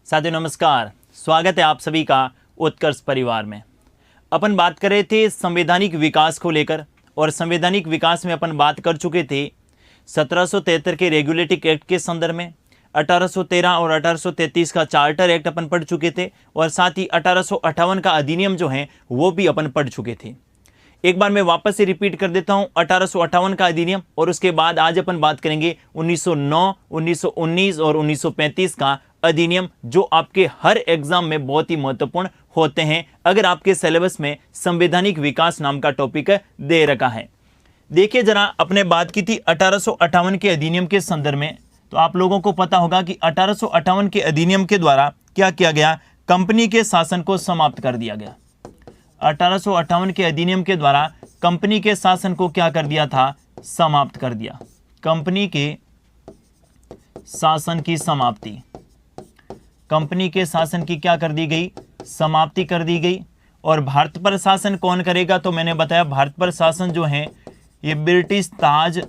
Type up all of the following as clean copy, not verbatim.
साथियों नमस्कार, स्वागत है आप सभी का उत्कर्ष परिवार में। अपन बात कर रहे थे संवैधानिक विकास को लेकर और संवैधानिक विकास में अपन बात कर चुके थे 1773 के रेगुलेटिंग एक्ट के संदर्भ में, 1813 और 1833 का चार्टर एक्ट अपन पढ़ चुके थे और साथ ही 1858 का अधिनियम जो है वो भी अपन पढ़ चुके थे। एक बार मैं वापस से रिपीट कर देता हूं 1858 का अधिनियम और उसके बाद आज अपन बात करेंगे 1909, 1919 और 1935 का अधिनियम, जो आपके हर एग्जाम में बहुत ही महत्वपूर्ण होते हैं अगर आपके सिलेबस में संवैधानिक विकास नाम का टॉपिक दे रखा है। देखिए जरा, अपने बात की थी 1858 के अधिनियम के संदर्भ में, तो आप लोगों को पता होगा कि 1858 के अधिनियम के द्वारा क्या किया गया, कंपनी के शासन को समाप्त कर दिया गया। 1858 के अधिनियम के द्वारा कंपनी के शासन को क्या कर दिया था, समाप्त कर दिया। कंपनी के शासन की समाप्ति, कंपनी के शासन की क्या कर दी गई, समाप्ति कर दी गई। और भारत पर शासन कौन करेगा, तो मैंने बताया भारत पर शासन जो है ये ब्रिटिश ताज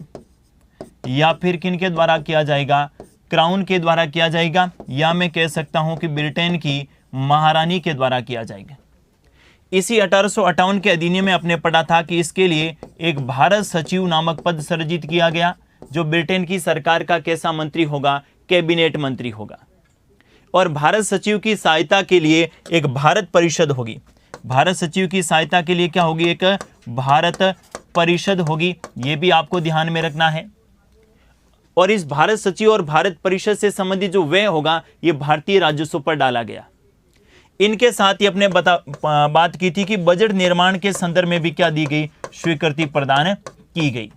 या फिर किन के द्वारा किया जाएगा, क्राउन के द्वारा किया जाएगा, या मैं कह सकता हूं कि ब्रिटेन की महारानी के द्वारा किया जाएगा। इसी 1858 के अधिनियम में आपने पढ़ा था कि इसके लिए एक भारत सचिव नामक पद सृजित किया गया, जो ब्रिटेन की सरकार का कैसा मंत्री होगा, कैबिनेट मंत्री होगा। और भारत सचिव की सहायता के लिए एक भारत परिषद होगी। भारत सचिव की सहायता के लिए क्या होगी, एक भारत परिषद होगी, ये भी आपको ध्यान में रखना है। और इस भारत सचिव और भारत परिषद से संबंधित जो व्यय होगा ये भारतीय राजस्व पर डाला गया। इनके साथ ही अपने बात की थी कि बजट निर्माण के संदर्भ में भी क्या दी गई, स्वीकृति प्रदान की गई।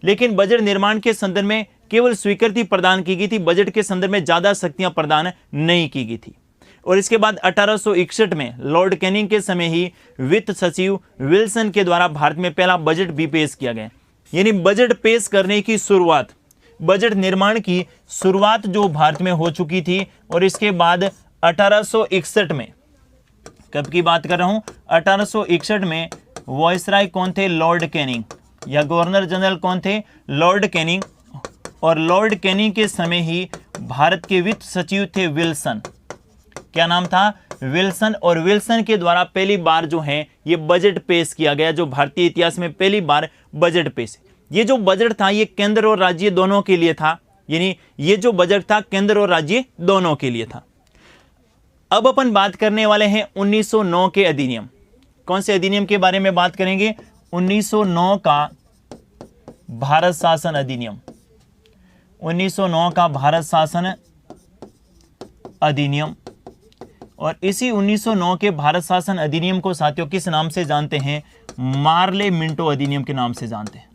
लेकिन बजट निर्माण के संदर्भ में केवल स्वीकृति प्रदान की गई थी, बजट के संदर्भ में ज्यादा शक्तियां प्रदान नहीं की गई थी। और इसके बाद 1861 में लॉर्ड कैनिंग के समय ही वित्त सचिव विल्सन के द्वारा भारत में पहला बजट भी पेश किया गया। यानी बजट पेश करने की शुरुआत, बजट निर्माण की शुरुआत जो भारत में हो चुकी थी। और इसके बाद 1861 में, कब की बात कर रहा हूं, 1861 में वॉइसराय कौन थे, लॉर्ड कैनिंग, या गवर्नर जनरल कौन थे, लॉर्ड कैनिंग। और लॉर्ड कैनिंग के समय ही भारत के वित्त सचिव थे विल्सन, क्या नाम था, विल्सन। और विल्सन के द्वारा पहली बार जो है ये बजट पेश किया गया, जो भारतीय इतिहास में पहली बार बजट पेश। ये जो बजट था ये केंद्र और राज्य दोनों के लिए था, यानी ये जो बजट था केंद्र और राज्य दोनों के लिए था। अब अपन बात करने वाले हैं 1909 के अधिनियम। कौन से अधिनियम के बारे में बात करेंगे, 1909 का भारत शासन अधिनियम। 1909 का भारत शासन अधिनियम। और इसी 1909 के भारत शासन अधिनियम को साथियों किस नाम से जानते हैं, मार्ले मिंटो अधिनियम के नाम से जानते हैं।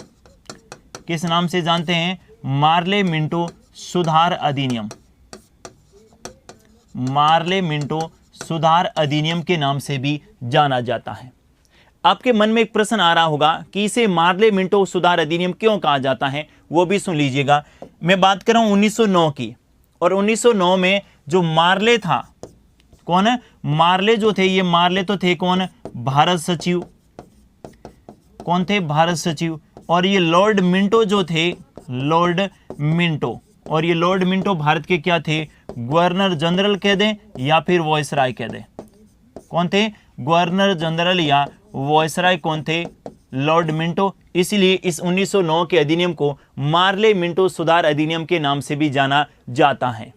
किस नाम से जानते हैं, मार्ले मिंटो सुधार अधिनियम। मार्ले मिंटो सुधार अधिनियम के नाम से भी जाना जाता है। आपके मन में एक प्रश्न आ रहा होगा कि इसे मार्ले मिंटो सुधार अधिनियम क्यों कहा जाता है, वो भी सुन लीजिएगा। मैं बात कर रहा हूं 1909 की, और 1909 में जो मार्ले था, कौन है, मार्ले जो थे, ये मार्ले तो थे कौन, भारत सचिव। कौन थे, भारत सचिव। और ये लॉर्ड मिंटो जो थे, लॉर्ड मिंटो, और ये लॉर्ड मिंटो भारत के क्या थे, गवर्नर जनरल कह दें या फिर वॉइसराय कह दें। कौन थे, गवर्नर जनरल या वॉइसराय कौन थे, लॉर्ड मिंटो। इसीलिए इस 1909 के अधिनियम को मार्ले मिंटो सुधार अधिनियम के नाम से भी जाना जाता है।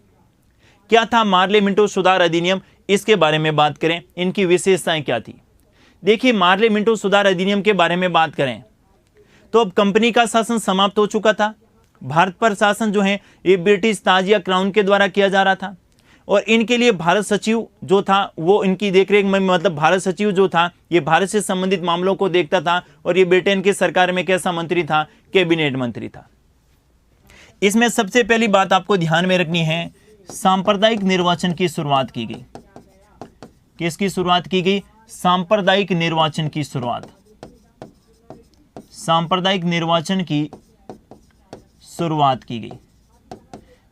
क्या था मार्ले मिंटो सुधार अधिनियम, इसके बारे में बात करें, इनकी विशेषताएं क्या थी। देखिए, मार्ले मिंटो सुधार अधिनियम के बारे में बात करें तो अब कंपनी का शासन समाप्त हो चुका था। भारत पर शासन जो है ये ब्रिटिश ताज या क्राउन के द्वारा किया जा रहा था। और इनके लिए भारत सचिव जो था वो इनकी देखरेख में, मतलब भारत सचिव जो था ये भारत से संबंधित मामलों को देखता था। और ये ब्रिटेन की सरकार में कैसा मंत्री था, कैबिनेट मंत्री था। इसमें सबसे पहली बात आपको ध्यान में रखनी है, सांप्रदायिक निर्वाचन की शुरुआत की गई। किसकी शुरुआत की गई, सांप्रदायिक निर्वाचन की शुरुआत। सांप्रदायिक निर्वाचन की शुरुआत की गई।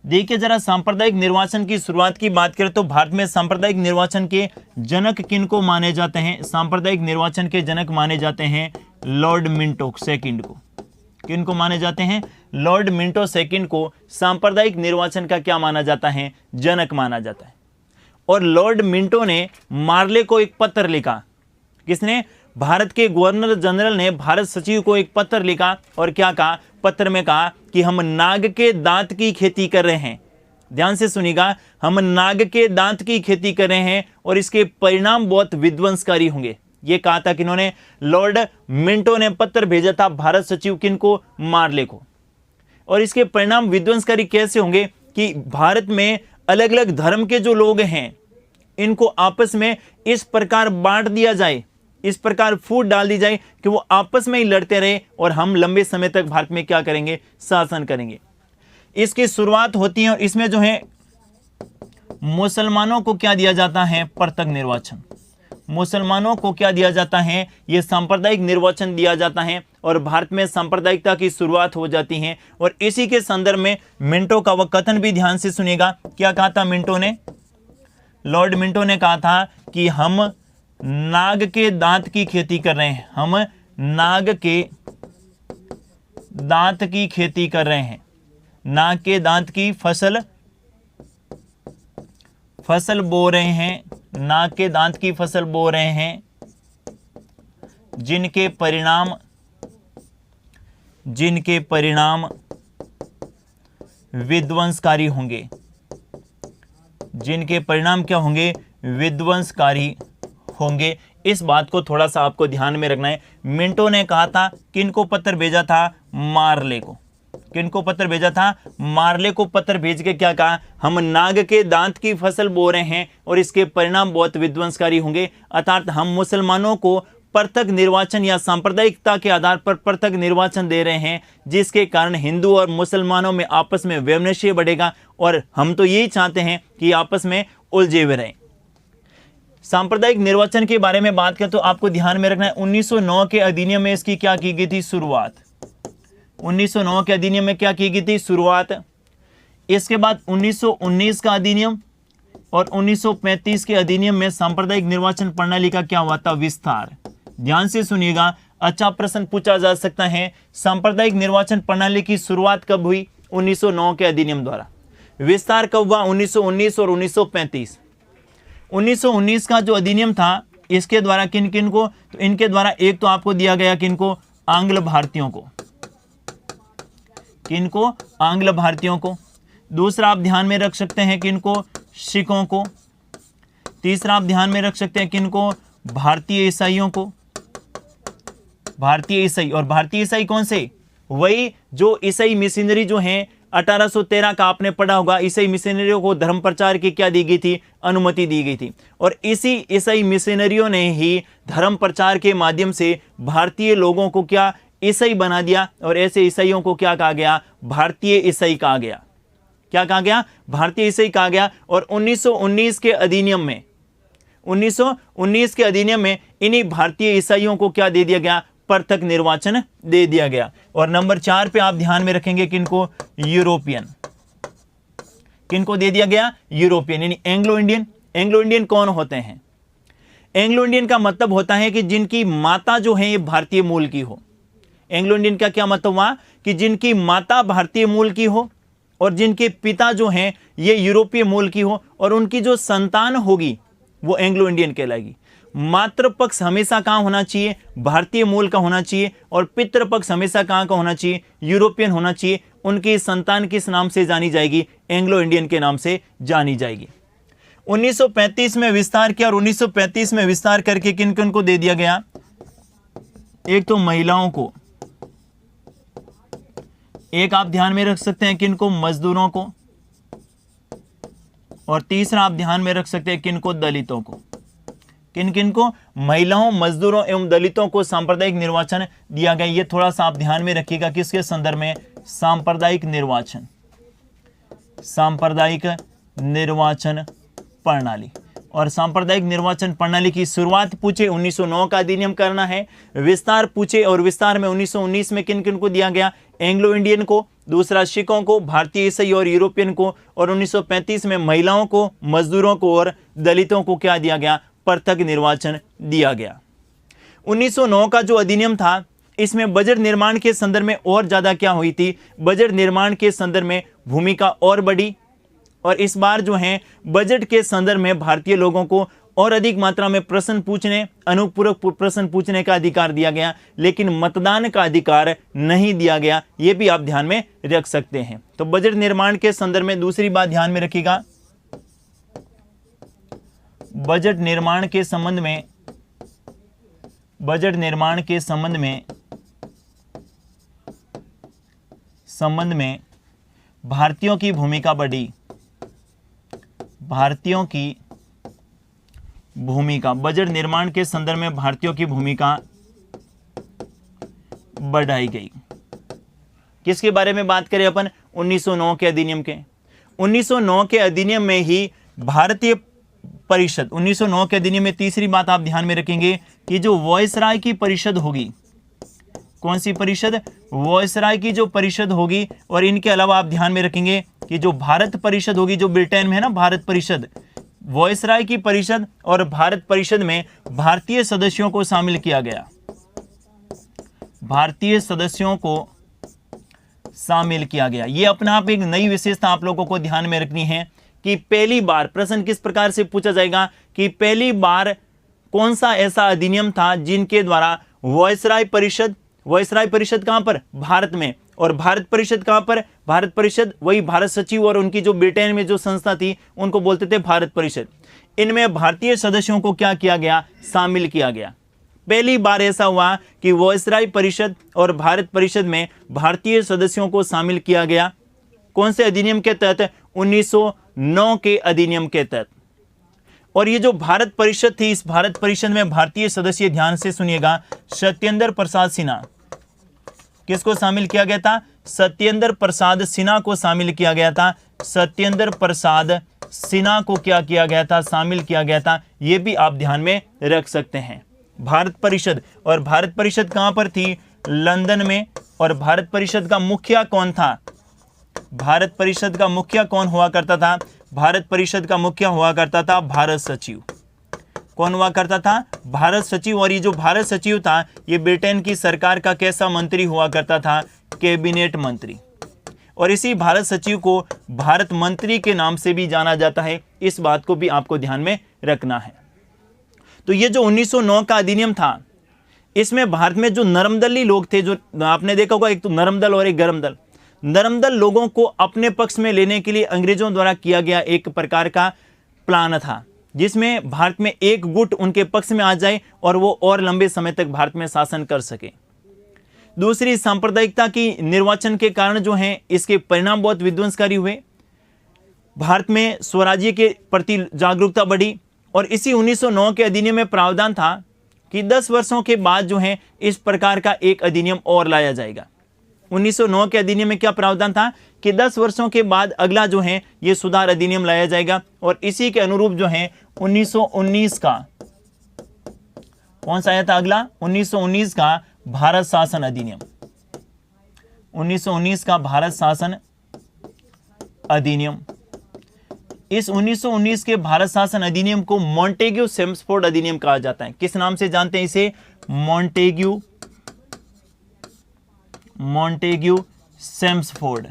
देखिए जरा, सांप्रदायिक निर्वाचन की शुरुआत की बात करें तो भारत में सांप्रदायिक निर्वाचन के जनक किन को माने जाते हैं, सांप्रदायिक निर्वाचन के जनक माने जाते हैं लॉर्ड मिंटो सेकंड को। किन को माने जाते हैं, लॉर्ड मिंटो सेकंड को सांप्रदायिक निर्वाचन का क्या माना जाता है, जनक माना जाता है। और लॉर्ड मिंटो ने मार्ले को एक पत्र लिखा। किसने? भारत के गवर्नर जनरल ने भारत सचिव को एक पत्र लिखा और क्या कहा? पत्र में कहा कि हम नाग के दांत की खेती कर रहे हैं। ध्यान से सुनिएगा, हम नाग के दांत की खेती कर रहे हैं और इसके परिणाम बहुत विध्वंसकारी होंगे। यह कहा था कि इन्होंने, लॉर्ड मिंटो ने पत्र भेजा था भारत सचिव किनको? मार्ले को। और इसके परिणाम विध्वंसकारी कैसे होंगे कि भारत में अलग अलग धर्म के जो लोग हैं इनको आपस में इस प्रकार बांट दिया जाए, इस प्रकार फूट डाल दी जाए कि वो आपस में ही लड़ते रहे और हम लंबे समय तक भारत में क्या करेंगे? शासन करेंगे। इसकी शुरुआत होती है और इसमें जो है मुसलमानों को क्या दिया जाता है? प्रत्यक्ष निर्वाचन। मुसलमानों को क्या दिया जाता है? ये सांप्रदायिक निर्वाचन दिया जाता है और भारत में सांप्रदायिकता की शुरुआत हो जाती है। और इसी के संदर्भ में मिंटो का वह कथन भी ध्यान से सुनिएगा। क्या कहा था मिंटो ने? लॉर्ड मिंटो ने कहा था कि हम नाग के दांत की खेती कर रहे हैं, हम नाग के दांत की खेती कर रहे हैं। नाग के दांत की फसल बो रहे हैं, नाग के दांत की फसल बो रहे हैं, जिनके परिणाम विध्वंसकारी होंगे। जिनके परिणाम क्या होंगे? विध्वंसकारी होंगे। इस बात को थोड़ा सा आपको ध्यान में रखना है। मिंटो ने कहा था, किनको पत्र भेजा था? मार्ले को। किनको पत्र भेजा था? मार्ले को पत्र भेज के क्या कहा? हम नाग के दांत की फसल बो रहे हैं और इसके परिणाम बहुत विध्वंसकारी होंगे। अर्थात हम मुसलमानों को प्रत्यक्ष निर्वाचन या सांप्रदायिकता के आधार पर प्रत्यक्ष निर्वाचन दे रहे हैं, जिसके कारण हिंदू और मुसलमानों में आपस में वैमनस्य बढ़ेगा और हम तो यही चाहते हैं कि आपस में उलझे हुए रहें। सांप्रदायिक निर्वाचन के बारे में बात करें तो आपको ध्यान में रखना है 1909 के अधिनियम में इसकी क्या की गई थी? शुरुआत। 1909 के अधिनियम में क्या की गई थी? शुरुआत। इसके बाद 1919 का अधिनियम और 1935 के अधिनियम में सांप्रदायिक निर्वाचन प्रणाली का क्या हुआ था? विस्तार। ध्यान से सुनिएगा, अच्छा प्रश्न पूछा जा सकता है। सांप्रदायिक निर्वाचन प्रणाली की शुरुआत कब हुई? 1909 के अधिनियम द्वारा। विस्तार कब हुआ? 1919 और 1935। 1919 का जो अधिनियम था, इसके द्वारा किन किन को? तो इनके द्वारा एक तो आपको दिया गया किनको? आंग्ल भारतीयों को। किनको? आंग्ल भारतीयों को। दूसरा आप ध्यान में रख सकते हैं किनको? सिखों को। तीसरा आप ध्यान में रख सकते हैं किनको? भारतीय ईसाइयों को। भारतीय ईसाई। और भारतीय ईसाई कौन से? वही जो ईसाई मिशनरी जो हैं 1813 का आपने पढ़ा होगा। ईसाई मिशनरियों को धर्म प्रचार की क्या दी गई थी? अनुमति दी गई थी। और इसी ईसाई मिशनरियों ने ही धर्म प्रचार के माध्यम से भारतीय लोगों को क्या? ईसाई बना दिया। और ऐसे ईसाइयों को क्या कहा गया? भारतीय ईसाई कहा गया। क्या कहा गया? भारतीय ईसाई कहा गया। और 1919 के अधिनियम में 1919 के अधिनियम में इन्हीं भारतीय ईसाइयों को क्या दे दिया गया? प्रत्यक्ष निर्वाचन दे दिया गया। और नंबर 4 पे आप ध्यान में रखेंगे किनको? यूरोपियन। किनको दे दिया गया? यूरोपियन, यानी एंग्लो इंडियन। एंग्लो इंडियन कौन होते हैं? एंग्लो इंडियन का मतलब होता है कि जिनकी माता जो है ये भारतीय मूल की हो। एंग्लो इंडियन का क्या मतलब हुआ? कि जिनकी माता भारतीय मूल की हो और जिनके पिता जो हैं ये यूरोपीय मूल की हो और उनकी जो संतान होगी वो एंग्लो इंडियन कहलाएगी। मातृपक्ष हमेशा कहां होना चाहिए? भारतीय मूल का होना चाहिए। और पितृपक्ष हमेशा कहां का होना चाहिए? यूरोपियन होना चाहिए। उनकी संतान किस नाम से जानी जाएगी? एंग्लो इंडियन के नाम से जानी जाएगी। 1935 में विस्तार किया और 1935 में विस्तार करके किन किन को दे दिया गया? एक तो महिलाओं को, एक आप ध्यान में रख सकते हैं किनको? मजदूरों को। और तीसरा आप ध्यान में रख सकते हैं किनको? दलितों को। किन किन को? महिलाओं, मजदूरों एवं दलितों को सांप्रदायिक निर्वाचन दिया गया। ये थोड़ा सा आप ध्यान में रखिएगा किसके संदर्भ में? सांप्रदायिक निर्वाचन। सांप्रदायिक निर्वाचन प्रणाली। और सांप्रदायिक निर्वाचन प्रणाली की शुरुआत पूछे 1909 का अधिनियम करना है। विस्तार पूछे और विस्तार में 1919 में किन किन को दिया गया? एंग्लो इंडियन को, दूसरा सिखों को, भारतीय ईसाई और यूरोपियन को। और 1935 में महिलाओं को, मजदूरों को और दलितों को क्या दिया गया? प्रत्यक्ष निर्वाचन दिया गया। 1909 का जो अधिनियम था इसमें बजट निर्माण के संदर्भ में और ज्यादा क्या हुई थी? बजट निर्माण के संदर्भ में भूमिका और बढ़ी। और इस बार जो है बजट के संदर्भ में भारतीय लोगों को और अधिक मात्रा में प्रश्न पूछने, अनुपूरक प्रश्न पूछने का अधिकार दिया गया, लेकिन मतदान का अधिकार नहीं दिया गया। यह भी आप ध्यान में रख सकते हैं। तो बजट निर्माण के संदर्भ में दूसरी बात ध्यान में रखिएगा, बजट निर्माण के संबंध में भारतीयों की भूमिका बढ़ी, भारतीयों की भूमिका, बजट निर्माण के संदर्भ में भारतीयों की भूमिका बढ़ाई गई। किसके बारे में बात करें अपन? 1909 के अधिनियम के। 1909 के अधिनियम में ही भारतीय परिषद, 1909 के अधिनियम में तीसरी बात आप ध्यान में रखेंगे कि जो वॉयसराय की परिषद होगी, कौन सी परिषद? वॉयसराय की जो परिषद होगी, और इनके अलावा आप ध्यान में रखेंगे कि जो भारत परिषद होगी, जो ब्रिटेन में है ना भारत परिषद, वॉयसराय की परिषद और भारत परिषद में भारतीय सदस्यों को शामिल किया गया, भारतीय सदस्यों को शामिल किया गया। यह अपना आप एक नई विशेषता आप लोगों को ध्यान में रखनी है कि पहली बार प्रश्न किस प्रकार से पूछा जाएगा कि पहली बार कौन सा ऐसा अधिनियम था जिनके द्वारा वॉयसराय परिषद कहां पर? भारत में, और भारत परिषद कहां पर? भारत परिषद वही भारत सचिव और उनकी जो ब्रिटेन में जो संस्था थी उनको बोलते थे भारत परिषद। इनमें भारतीय सदस्यों को क्या किया गया? शामिल किया गया। पहली बार ऐसा हुआ कि वॉयसराय परिषद और भारत परिषद में भारतीय सदस्यों को शामिल किया गया। कौन से अधिनियम के तहत? 1909 के अधिनियम के तहत। और ये जो भारत परिषद थी, इस भारत परिषद में भारतीय सदस्य, ध्यान से सुनिएगा, सत्येंद्र प्रसाद सिन्हा, किसको शामिल किया गया था? सत्येंद्र प्रसाद सिन्हा को शामिल किया गया था। सत्येंद्र प्रसाद सिन्हा को क्या किया गया था? शामिल किया गया था। यह भी आप ध्यान में रख सकते हैं। भारत परिषद, और भारत परिषद कहां पर थी? लंदन में। और भारत परिषद का मुखिया कौन था? भारत परिषद का मुखिया कौन हुआ करता था? भारत परिषद का मुखिया हुआ करता था भारत सचिव। कौन हुआ करता था? भारत सचिव। और ये जो भारत सचिव था, ये ब्रिटेन की सरकार का कैसा मंत्री हुआ करता था? कैबिनेट मंत्री। और इसी भारत सचिव को भारत मंत्री के नाम से भी जाना जाता है। इस बात को भी आपको ध्यान में रखना है। तो ये जो 1909 का अधिनियम था, इसमें भारत में जो नरमदली लोग थे, जो आपने देखा होगा, एक तो नरम दल और एक गरम दल, नरमदल लोगों को अपने पक्ष में लेने के लिए अंग्रेजों द्वारा किया गया एक प्रकार का प्लान था, जिसमें भारत में एक गुट उनके पक्ष में आ जाए और वो और लंबे समय तक भारत में शासन कर सके। दूसरी, सांप्रदायिकता की निर्वाचन के कारण जो है इसके परिणाम बहुत विध्वंसकारी हुए। भारत में स्वराज्य के प्रति जागरूकता बढ़ी। और इसी 1909 के अधिनियम में प्रावधान था कि 10 वर्षों के बाद जो है इस प्रकार का एक अधिनियम और लाया जाएगा। 1909 के अधिनियम में क्या प्रावधान था कि 10 वर्षों के बाद अगला जो है ये सुधार अधिनियम लाया जाएगा। और इसी के अनुरूप जो है 1919 का कौन सा आया था? अगला 1919 का भारत शासन अधिनियम। 1919 का भारत शासन अधिनियम। इस 1919 के भारत शासन अधिनियम को मॉन्टेग्यू सेम्सफोर्ड अधिनियम कहा जाता है। किस नाम से जानते हैं इसे? मॉन्टेग्यू सेम्सफोर्ड।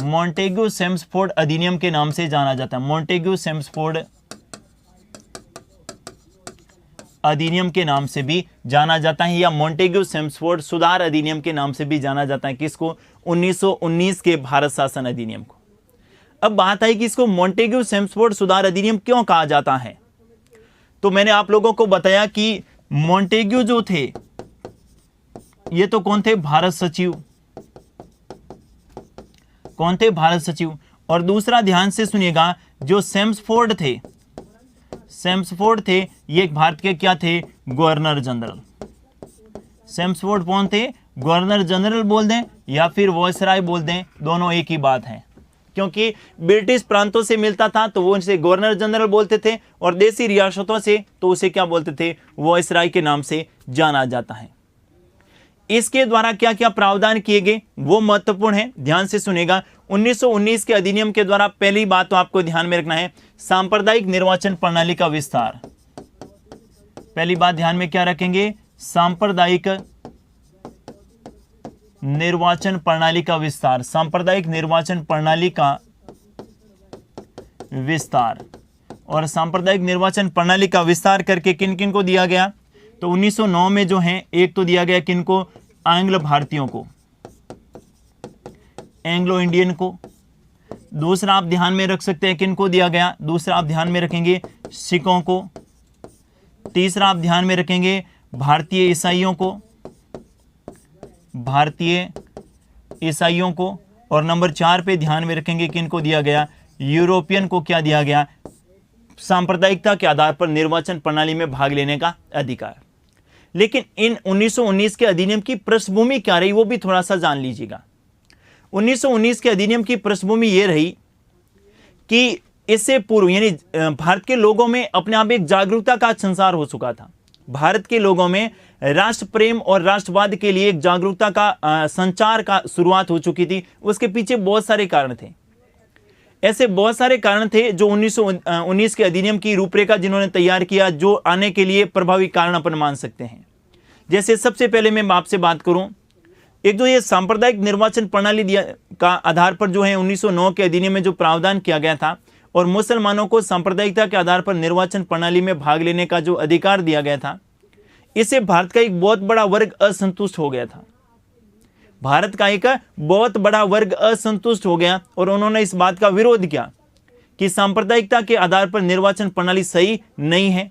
मॉन्टेग्यू सेम्सफोर्ड अधिनियम के नाम से जाना जाता है। मॉन्टेग्यू सेम्सफोर्ड अधिनियम के नाम से भी जाना जाता है, या मॉन्टेग्यू सेम्सफोर्ड सुधार अधिनियम के नाम से भी जाना जाता है। किसको? 1919 के भारत शासन अधिनियम को। अब बात आई कि इसको मॉन्टेग्यू सेम्सफोर्ड सुधार अधिनियम क्यों कहा जाता है। तो मैंने आप लोगों को बताया कि मॉन्टेग्यू जो थे, ये तो कौन थे? भारत सचिव। कौन थे? भारत सचिव। और दूसरा ध्यान से सुनिएगा, जो सेम्सफोर्ड थे, ये भारत के क्या थे? Governor general. सेम्सफोर्ड कौन थे? गवर्नर जनरल बोल दें या फिर वॉयसराय बोल दें, दोनों एक ही बात है, क्योंकि ब्रिटिश प्रांतों से मिलता था तो वो उसे गवर्नर जनरल बोलते थे, और देसी रियासतों से तो उसे क्या बोलते थे? वॉयसराय के नाम से जाना जाता है। इसके द्वारा क्या क्या प्रावधान किए गए वो महत्वपूर्ण है, ध्यान से सुनेगा। 1919 के अधिनियम के द्वारा पहली बात तो आपको ध्यान में रखना है, सांप्रदायिक निर्वाचन प्रणाली का विस्तार। पहली बात ध्यान में क्या रखेंगे? सांप्रदायिक निर्वाचन प्रणाली का विस्तार। सांप्रदायिक निर्वाचन प्रणाली का विस्तार। और सांप्रदायिक निर्वाचन प्रणाली का विस्तार करके किन किन को दिया गया, तो 1909 में जो है एक तो दिया गया किनको, एंग्लो भारतीयों को, एंग्लो इंडियन को। दूसरा आप ध्यान में रख सकते हैं किनको दिया गया, दूसरा आप ध्यान में रखेंगे सिखों को। तीसरा आप ध्यान में रखेंगे भारतीय ईसाइयों को, भारतीय ईसाइयों को। और नंबर 4 पे ध्यान में रखेंगे किनको दिया गया, यूरोपियन को क्या दिया गया, सांप्रदायिकता के आधार पर निर्वाचन प्रणाली में भाग लेने का अधिकार। लेकिन इन 1919 के अधिनियम की पृष्ठभूमि क्या रही वो भी थोड़ा सा जान लीजिएगा। 1919 के अधिनियम की पृष्ठभूमि ये रही कि इससे पूर्व यानी भारत के लोगों में अपने आप एक जागरूकता का संचार हो चुका था। भारत के लोगों में राष्ट्र प्रेम और राष्ट्रवाद के लिए एक जागरूकता का संचार का शुरुआत हो चुकी थी। उसके पीछे बहुत सारे कारण थे, ऐसे बहुत सारे कारण थे जो 1919 के अधिनियम की रूपरेखा जिन्होंने तैयार किया, जो आने के लिए प्रभावी कारण अपन मान सकते हैं। जैसे सबसे पहले मैं आपसे बात करूं, एक तो ये सांप्रदायिक निर्वाचन प्रणाली का आधार पर जो है 1909 के अधिनियम में जो प्रावधान किया गया था और मुसलमानों को सांप्रदायिकता के आधार पर निर्वाचन प्रणाली में भाग लेने का जो अधिकार दिया गया था, इससे भारत का एक बहुत बड़ा वर्ग असंतुष्ट हो गया था। भारत का एक बहुत बड़ा वर्ग असंतुष्ट हो गया और उन्होंने इस बात का विरोध किया कि सांप्रदायिकता के आधार पर निर्वाचन प्रणाली सही नहीं है।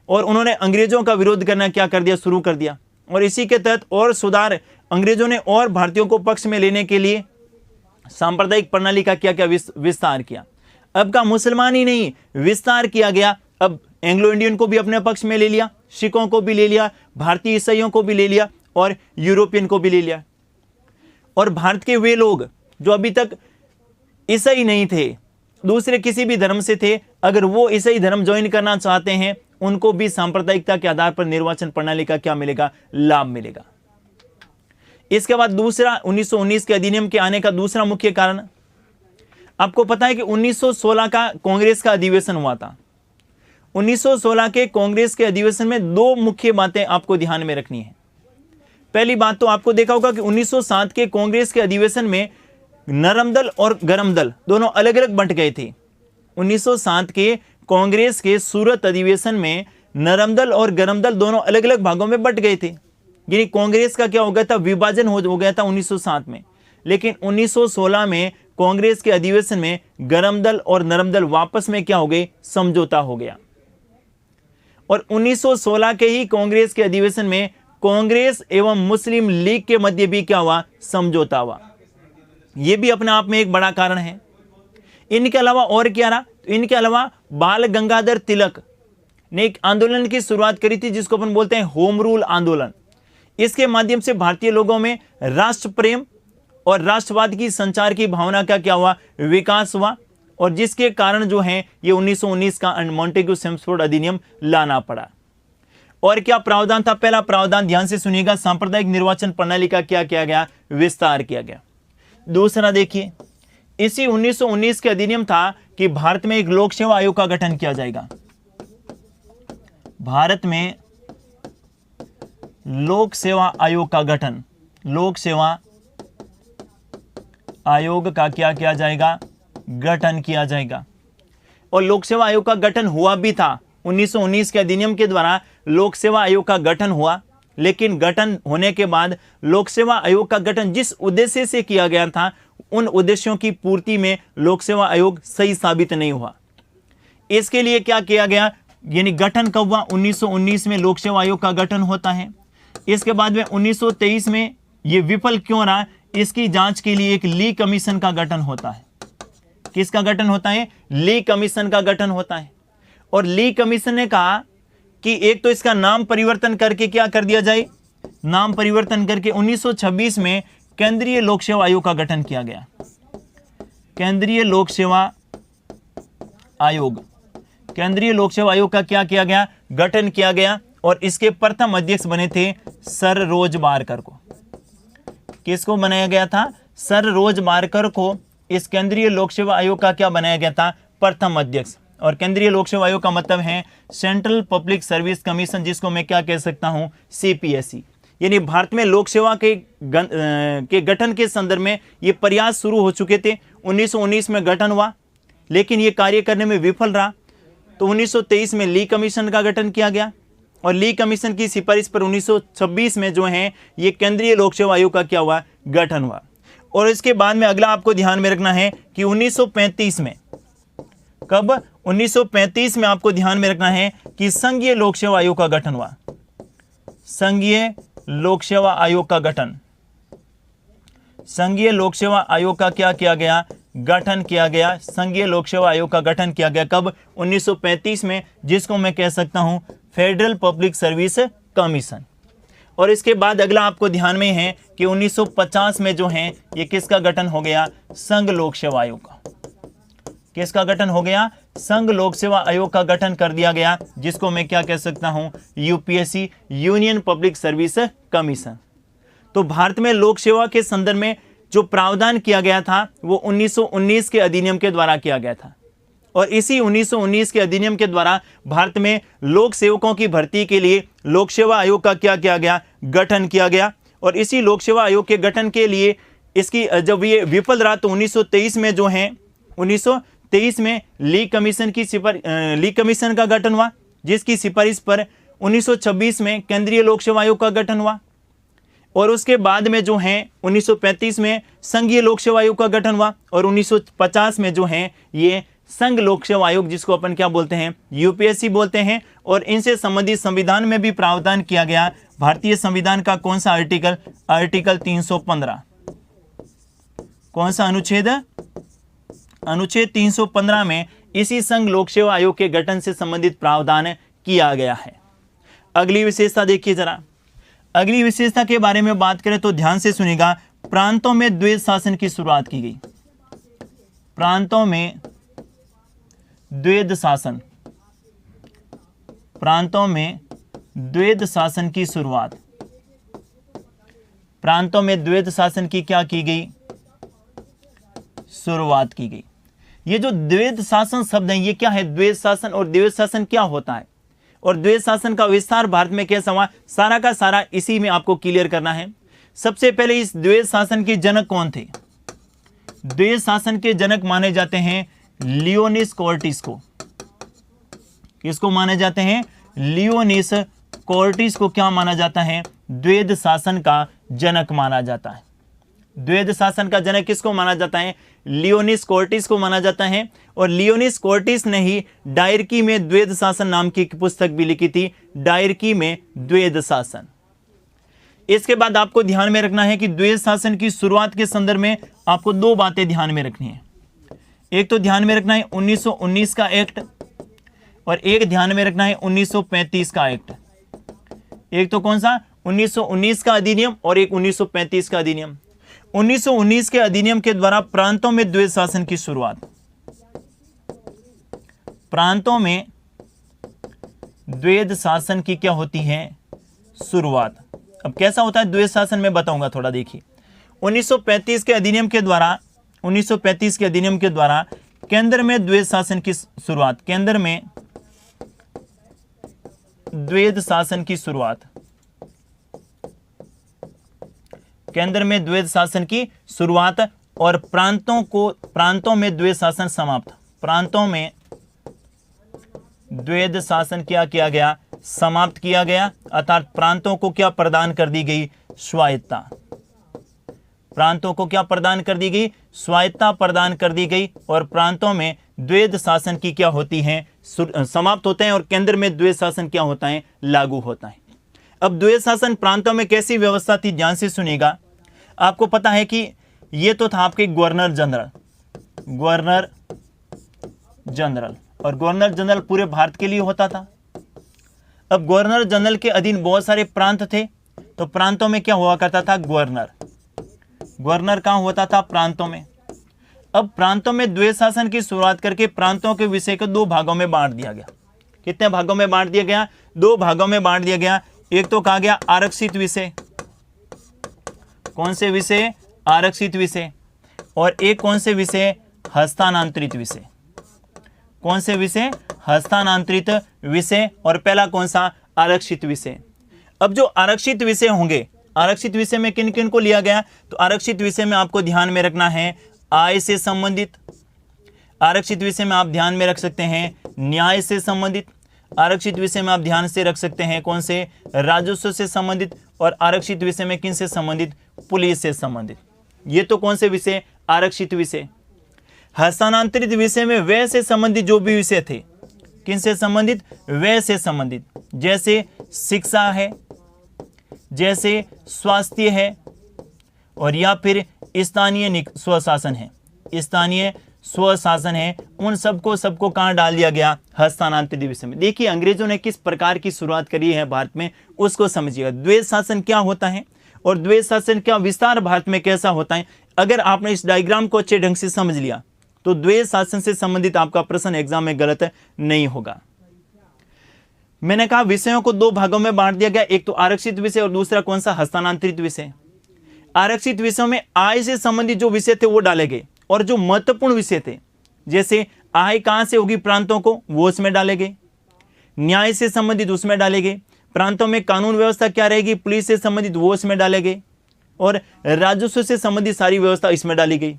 और उन्होंने अंग्रेजों का विरोध करना क्या कर दिया, शुरू कर दिया। और इसी के तहत और सुधार अंग्रेजों ने और भारतीयों को पक्ष में लेने के लिए सांप्रदायिक प्रणाली का क्या क्या विस्तार किया। अब का मुसलमान ही नहीं, विस्तार किया गया। अब एंग्लो इंडियन को भी अपने पक्ष में ले लिया, सिखों को भी ले लिया, भारतीय ईसाइयों को भी ले लिया और यूरोपियन को भी ले लिया। और भारत के वे लोग जो अभी तक ईसाई नहीं थे, दूसरे किसी भी धर्म से थे, अगर वो ईसाई धर्म ज्वाइन करना चाहते हैं, उनको भी सांप्रदायिकता के आधार पर निर्वाचन प्रणाली का क्या मिलेगा, लाभ मिलेगा। इसके बाद दूसरा 1919 के अधिनियम के आने का दूसरा मुख्य कारण, आपको पता है कि 1916 का कांग्रेस का अधिवेशन हुआ था। 1916 के कांग्रेस के अधिवेशन में दो मुख्य बातें आपको ध्यान में रखनी है। पहली बात तो आपको देखा होगा कि 1907 के कांग्रेस के अधिवेशन में नरम दल और गरम दल दोनों अलग अलग बंट गए थे। 1907 के कांग्रेस के सूरत अधिवेशन में नरम दल और गरम दल दोनों अलग अलग भागों में बंट गए थे। यानी कांग्रेस का क्या हो गया था, विभाजन हो गया था 1907 में। लेकिन 1916 में कांग्रेस के अधिवेशन में गरम दल और नरम दल वापस में क्या हो गए, समझौता हो गया। और 1916 के ही कांग्रेस के अधिवेशन में कांग्रेस एवं मुस्लिम लीग के मध्य भी क्या हुआ, समझौता हुआ। यह भी अपने आप में एक बड़ा कारण है। इनके अलावा और क्या रहा, तो इनके अलावा बाल गंगाधर तिलक ने एक आंदोलन की शुरुआत करी थी जिसको अपन बोलते हैं होम रूल आंदोलन। इसके माध्यम से भारतीय लोगों में राष्ट्र प्रेम और राष्ट्रवाद की संचार की भावना का क्या हुआ, विकास हुआ। और जिसके कारण जो है ये 1919 का मॉन्टेग्यू चेम्सफोर्ड अधिनियम लाना पड़ा। और क्या प्रावधान था, पहला प्रावधान ध्यान से सुनिएगा, सांप्रदायिक निर्वाचन प्रणाली का क्या किया गया, विस्तार किया गया। दूसरा देखिए, इसी 1919 के अधिनियम था कि भारत में एक लोक सेवा आयोग का गठन किया जाएगा। भारत में लोक सेवा आयोग का गठन, लोक सेवा आयोग का क्या किया जाएगा, गठन किया जाएगा। और लोक सेवा आयोग का गठन हुआ भी था। 1919 के अधिनियम के द्वारा लोक सेवा आयोग का गठन हुआ, लेकिन गठन होने के बाद लोक सेवा आयोग का गठन जिस उद्देश्य से किया गया था, उन उद्देश्यों की पूर्ति में लोक सेवा आयोग सही साबित नहीं हुआ। इसके लिए क्या किया गया, यानी गठन कब हुआ, 1919 में लोक सेवा आयोग का गठन होता है। इसके बाद में 1923 में यह विफल क्यों रहा, इसकी जांच के लिए एक ली कमीशन का गठन होता है। किसका गठन होता है, ली कमीशन का गठन होता है। और ली कमीशन ने कहा कि एक तो इसका नाम परिवर्तन करके क्या कर दिया जाए, नाम परिवर्तन करके 1926 में केंद्रीय लोक सेवा आयोग का गठन किया गया। केंद्रीय लोक सेवा आयोग, केंद्रीय लोक सेवा आयोग का क्या किया गया, गठन किया गया। और इसके प्रथम अध्यक्ष बने थे सर रोज बारकर को। किसको बनाया गया था, सर रोज बारकर को इस केंद्रीय लोक सेवा आयोग का क्या बनाया गया था, प्रथम अध्यक्ष। और केंद्रीय लोक सेवा आयोग का मतलब है सेंट्रल पब्लिक सर्विस कमीशन, जिसको मैं क्या कह सकता हूं, सीपीएससी। यानी भारत में लोक सेवा के गठन के संदर्भ में ये प्रयास शुरू हो चुके थे। 1919 में गठन हुआ, लेकिन ये कार्य करने में विफल रहा। तो 1923 में ली कमीशन का गठन किया गया और ली कमीशन की सिफारिश पर 1926 में जो है ये केंद्रीय लोक सेवा आयोग का क्या हुआ, गठन हुआ। और इसके बाद में अगला आपको ध्यान में रखना है कि 1935 में, कब, 1935 में आपको ध्यान में रखना है कि संघीय लोक सेवा आयोग का गठन हुआ। संघीय लोक सेवा आयोग का गठन, संघीय लोक सेवा आयोग का क्या किया गया, गठन किया गया। संघीय लोक सेवा आयोग का गठन किया गया कब, 1935 में, जिसको मैं कह सकता हूं फेडरल पब्लिक सर्विस कमीशन। और इसके बाद अगला आपको ध्यान में है कि 1950 में जो है ये किसका गठन हो गया, संघ लोक सेवा आयोग का। किसका गठन हो गया, संघ लोक सेवा आयोग का गठन कर दिया गया, जिसको मैं क्या कह सकता हूं, UPSC, union public service commission. तो भारत में लोक सेवा के संदर्भ में जो प्रावधान किया गया था वो 1919 के अधिनियम के द्वारा किया गया था। और इसी 1919 के अधिनियम के द्वारा भारत में लोक सेवकों की भर्ती के लिए लोक सेवा आयोग का क्या किया गया, गठन किया गया। और इसी लोक सेवा आयोग के गठन के लिए इसकी जब ये विफल रहा तो 1923 में जो है, 1923 में ली कमीशन का गठन हुआ, जिसकी सिफारिश पर 1926 में केंद्रीय लोक सेवा आयोग का गठन हुआ। और उसके बाद में जो है 1935 में संघीय लोक सेवा आयोग का गठन हुआ और 1950 में जो है ये संघ लोक सेवा आयोग, जिसको अपन क्या बोलते हैं, यूपीएससी बोलते हैं। और इनसे संबंधित संविधान में भी प्रावधान किया गया। भारतीय संविधान का कौन सा आर्टिकल, आर्टिकल 315, कौन सा अनुच्छेद, अनुच्छेद 315 में इसी संघ लोक सेवा आयोग के गठन से संबंधित प्रावधान किया गया है। अगली विशेषता देखिए जरा, अगली विशेषता के बारे में बात करें तो ध्यान से सुनिएगा। प्रांतों में द्वैध शासन की शुरुआत की गई। प्रांतों में द्वैध शासन, प्रांतों में द्वैध शासन की शुरुआत, प्रांतों में द्वैध शासन की क्या की गई, शुरुआत की गई। ये जो द्वैध शासन शब्द है ये क्या है, द्वैध शासन और द्वैध शासन क्या होता है और द्वैध शासन का विस्तार भारत में कैसा हुआ, सारा का सारा इसी में आपको क्लियर करना है। सबसे पहले इस द्वैध शासन के जनक कौन थे, द्वैध शासन के जनक माने जाते हैं लियोनिस कॉर्टिस को। किसको माने जाते हैं, लियोनिस कॉर्टिस को क्या माना जाता है, द्वैध शासन का जनक माना जाता है। द्वैध शासन का जनक किसको माना जाता है, लियोनिस कॉर्टिस को माना जाता है। और लियोनिस कॉर्टिस ने ही डायरकी में द्वैध शासन नाम की एक पुस्तक भी लिखी थी, डायरकी में द्वैध शासन। इसके बाद आपको ध्यान में रखना है कि द्वैध शासन की शुरुआत के संदर्भ में आपको दो बातें ध्यान में रखनी है। एक तो ध्यान में रखना है 1919 का एक्ट और एक ध्यान में रखना है 1935 का एक्ट। एक तो कौन सा, 1919 का अधिनियम और एक 1935 का अधिनियम। 1919 के अधिनियम के द्वारा प्रांतों में द्वैध शासन की शुरुआत, प्रांतों में द्वैध शासन की क्या होती है, शुरुआत। अब कैसा होता है द्वैध शासन में बताऊंगा, थोड़ा देखिए। 1935 के अधिनियम के द्वारा, 1935 के अधिनियम के द्वारा केंद्र में द्वैध शासन की शुरुआत, केंद्र में द्वैध शासन की शुरुआत, केंद्र में द्वैध शासन की शुरुआत और प्रांतों में द्वैध शासन समाप्त। प्रांतों में द्वैध शासन क्या किया गया, समाप्त किया गया, अर्थात प्रांतों को क्या प्रदान कर दी गई, स्वायत्तता। प्रांतों को क्या प्रदान कर दी गई, स्वायत्तता प्रदान कर दी गई और प्रांतों में द्वैध शासन की क्या होती है, समाप्त होते हैं और केंद्र में द्वैध शासन क्या होता है, लागू होता है। अब द्वैध शासन प्रांतों में कैसी व्यवस्था थी, ध्यान से सुनिएगा। आपको पता है कि ये तो था आपके गवर्नर जनरल, गवर्नर जनरल, और गवर्नर जनरल पूरे भारत के लिए होता था। अब गवर्नर जनरल के अधीन बहुत सारे प्रांत थे, तो प्रांतों में क्या हुआ करता था, गवर्नर। गवर्नर कहां होता था, प्रांतों में। अब प्रांतों में द्वैध शासन की शुरुआत करके प्रांतों के विषय को दो भागों में बांट दिया गया। कितने भागों में बांट दिया गया, दो भागों में बांट दिया गया। एक तो कहा गया आरक्षित विषय, कौन से विषय, आरक्षित विषय, और एक कौन से विषय, हस्तांतरित विषय। कौन से विषय, हस्तांतरित विषय, और पहला कौन सा, आरक्षित विषय। अब जो आरक्षित विषय होंगे, आरक्षित विषय में किन किन को लिया गया, तो आरक्षित विषय में आपको ध्यान में रखना है आय से संबंधित, आरक्षित विषय में आप ध्यान में रख सकते हैं न्याय से संबंधित, आरक्षित विषय में आप ध्यान से रख सकते हैं कौन से, राजस्व से संबंधित, और आरक्षित विषय में किन से संबंधित, पुलिस से संबंधित। ये तो कौन से विषय, आरक्षित विषय। हस्तांतरित विषय में व्यय से संबंधित जो भी विषय थे, किन से संबंधित, व्यय से संबंधित, जैसे शिक्षा है, जैसे स्वास्थ्य है, और या फिर स्थानीय स्वशासन है, स्थानीय स्वशासन है, उन सबको कहां डाल दिया गया, हस्तांतरित विषय में। देखिए अंग्रेजों ने किस प्रकार की शुरुआत करी है भारत में, उसको समझिएगा। द्वैध शासन क्या होता है और द्वैध शासन का विस्तार भारत में कैसा होता है, अगर आपने इस डायग्राम को अच्छे ढंग से समझ लिया तो द्वैध शासन से संबंधित आपका प्रश्न एग्जाम में गलत नहीं होगा। मैंने कहा विषयों को दो भागों में बांट दिया गया, एक तो आरक्षित विषय और दूसरा कौन सा, हस्तांतरित विषय। आरक्षित विषयों में आय से संबंधित जो विषय थे वो डाले गए, और जो महत्वपूर्ण विषय थे जैसे आय कहां से होगी प्रांतों को, वो उसमें डाले गए, न्याय से संबंधित उसमें डाले गए, प्रांतों में कानून व्यवस्था क्या रहेगी, पुलिस से संबंधित वो इसमें डाले गए, और राजस्व से संबंधित सारी व्यवस्था इसमें डाली गई।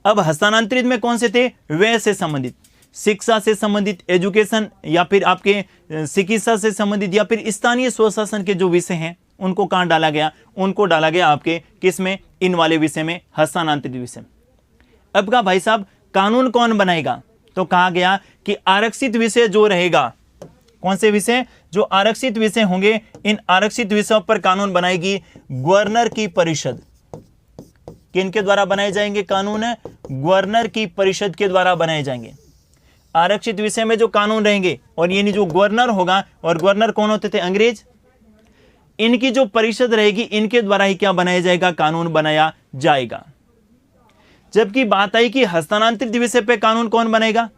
अब हस्तांतरित में कौन से थे, व्यय से संबंधित, शिक्षा से संबंधित, एजुकेशन, या फिर आपके चिकित्सा से संबंधित, या फिर स्थानीय स्वशासन के जो विषय हैं उनको कहां डाला गया, उनको डाला गया आपके किसमें, इन वाले विषय में, हस्तांतरित विषय। अब कहा भाई साहब कानून कौन बनाएगा, तो कहा गया कि आरक्षित विषय जो रहेगा, कौन से विषय, जो आरक्षित विषय होंगे, इन आरक्षित विषयों पर कानून बनाएगी गवर्नर की परिषद। किनके द्वारा बनाए जाएंगे कानून, गवर्नर की परिषद के द्वारा बनाए जाएंगे। आरक्षित विषय में जो कानून रहेंगे, और ये जो गवर्नर होगा, और गवर्नर कौन होते थे, अंग्रेज, इनकी जो परिषद रहेगी इनके द्वारा ही क्या बनाया जाएगा, कानून बनाया जाएगा। जबकि बात आई कि हस्तांतरित विषय पर कानून कौन बनेगा,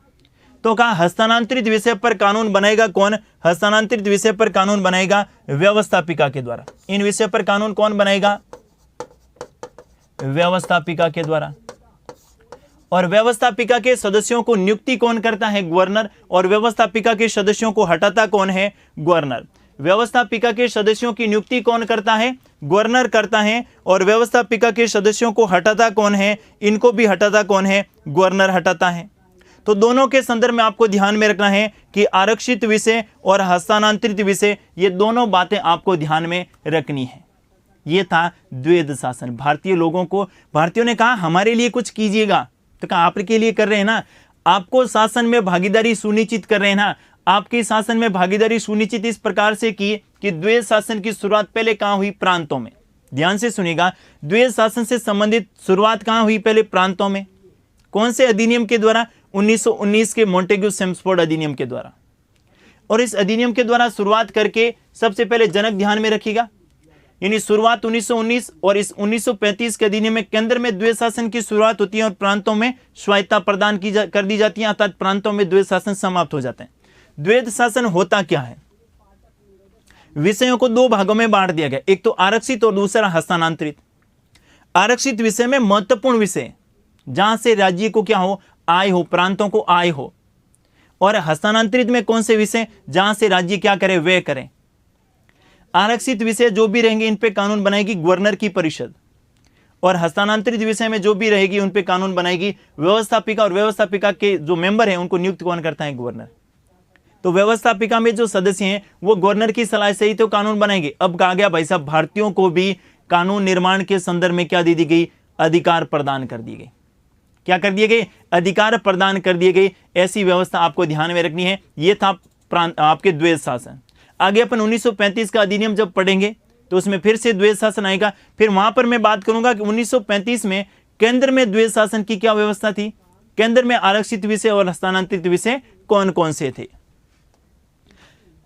तो कहा हस्तांतरित विषय पर कानून बनेगा कौन, हस्तांतरित विषय पर कानून बनेगा व्यवस्थापिका के द्वारा। इन विषय पर कानून कौन बनाएगा, व्यवस्थापिका के द्वारा। और व्यवस्थापिका के सदस्यों को नियुक्ति कौन करता है, गवर्नर, और व्यवस्थापिका के सदस्यों को हटाता कौन है, गवर्नर। व्यवस्थापिका के सदस्यों की नियुक्ति कौन करता है, गवर्नर करता है, और व्यवस्थापिका के सदस्यों को हटाता कौन है, इनको भी हटाता कौन है, गवर्नर हटाता है। तो दोनों के संदर्भ में आपको ध्यान में रखना है कि आरक्षित विषय और हस्तांतरित विषय, ये दोनों बातें आपको ध्यान में रखनी है। ये था द्वैध शासन। भारतीय लोगों को, भारतीयों ने कहा हमारे लिए कुछ कीजिएगा, तो कहा आपके लिए कर रहे हैं ना, आपको शासन में भागीदारी सुनिश्चित कर रहे हैं ना। आपकी शासन में भागीदारी सुनिश्चित इस प्रकार से की कि द्वैध शासन की शुरुआत पहले कहां हुई, प्रांतों में। ध्यान से सुनिएगा, द्वैध शासन से संबंधित शुरुआत कहां हुई, पहले प्रांतों में। कौन से अधिनियम के द्वारा, 1919 के मॉन्टेग्यू सेम्सफोर्ड अधिनियम के द्वारा। और इस अधिनियम के द्वारा शुरुआत करके सबसे पहले जनक ध्यान में रखिएगा, यानी शुरुआत 1919, और इस 1935 के अधिनियम में केंद्र में द्वैध शासन की शुरुआत होती है और प्रांतों में स्वायत्तता प्रदान कर दी जाती है, अर्थात प्रांतों में द्वैध शासन समाप्त हो जाते हैं। द्वैध शासन होता क्या है, विषयों को दो भागों में बांट दिया गया, एक तो आरक्षित और दूसरा हस्तांतरित। आरक्षित विषय में महत्वपूर्ण विषय जहां से राज्य को क्या हो, आय हो, प्रांतों को आय हो। और हस्तांतरित में कौन से विषय, जहां से राज्य क्या करे, व्यय करे। आरक्षित विषय जो भी रहेंगे इन पे कानून बनाएगी गवर्नर की परिषद, और हस्तांतरित विषय में जो भी रहेगी उन पे कानून बनाएगी व्यवस्थापिका, और व्यवस्थापिका के जो मेंबर हैं उनको नियुक्त कौन करता है, गवर्नर। तो व्यवस्थापिका में जो सदस्य हैं वो गवर्नर की सलाह से ही तो कानून बनाएंगे। अब कहा गया भाई साहब भारतीयों को भी कानून निर्माण के संदर्भ में क्या दे दी गई, अधिकार प्रदान कर दिए गए। क्या कर दिए गए, अधिकार प्रदान कर दिए गए। ऐसी व्यवस्था आपको ध्यान में रखनी है। ये था आपके द्वैध शासन। आगे अपन 1935 का अधिनियम जब पढ़ेंगे तो उसमें फिर से द्वैध शासन आएगा। फिर वहां पर मैं बात करूंगा कि 1935 में केंद्र में द्वैध शासन की क्या व्यवस्था थी, केंद्र में आरक्षित विषय और हस्तांतरित विषय कौन कौन से थे।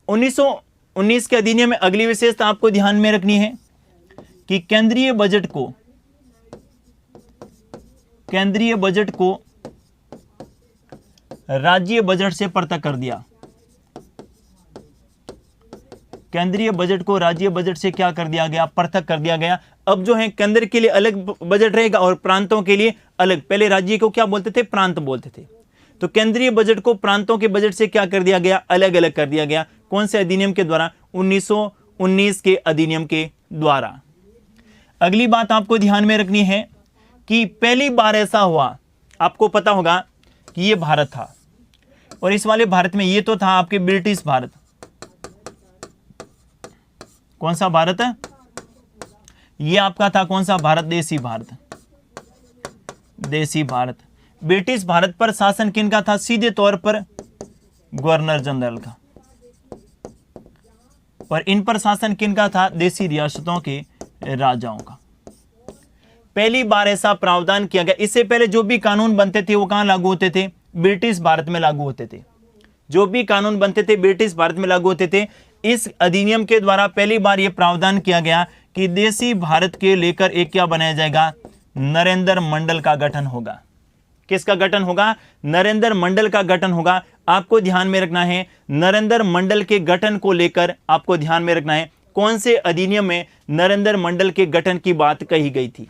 1919 के अधिनियम में अगली विशेषता आपको ध्यान में रखनी है कि केंद्रीय बजट को राज्य बजट से पृथक कर दिया। केंद्रीय बजट को राज्य बजट से क्या कर दिया गया, पृथक कर दिया गया। अब जो है केंद्र के लिए अलग बजट रहेगा और प्रांतों के लिए अलग। पहले राज्य को क्या बोलते थे, प्रांत बोलते थे। तो केंद्रीय बजट को प्रांतों के बजट से क्या कर दिया गया, अलग अलग कर दिया गया। कौन से अधिनियम के द्वारा, 1919 के अधिनियम के द्वारा। अगली बात आपको ध्यान में रखनी है कि पहली बार ऐसा हुआ, आपको पता होगा कि ये भारत था, और इस वाले भारत में ये तो था आपके ब्रिटिश भारत। कौन सा भारत है? ये आपका था कौन सा भारत? देसी भारत। देसी भारत। ब्रिटिश भारत पर शासन किनका था? सीधे तौर पर गवर्नर जनरल का। और इन पर शासन किनका था? देसी रियासतों के राजाओं का। पहली बार ऐसा प्रावधान किया गया। इससे पहले जो भी कानून बनते थे वो कहां लागू होते थे? ब्रिटिश भारत में लागू होते थे। जो भी कानून बनते थे ब्रिटिश भारत में लागू होते थे। इस अधिनियम के द्वारा पहली बार यह प्रावधान किया गया कि देसी भारत के लेकर एक क्या बनाया जाएगा? नरेंद्र मंडल का गठन होगा। किसका गठन होगा? नरेंद्र मंडल का गठन होगा। आपको ध्यान में रखना है, नरेंद्र मंडल के गठन को लेकर आपको ध्यान में रखना है कौन से अधिनियम में नरेंद्र मंडल के गठन की बात कही गई थी।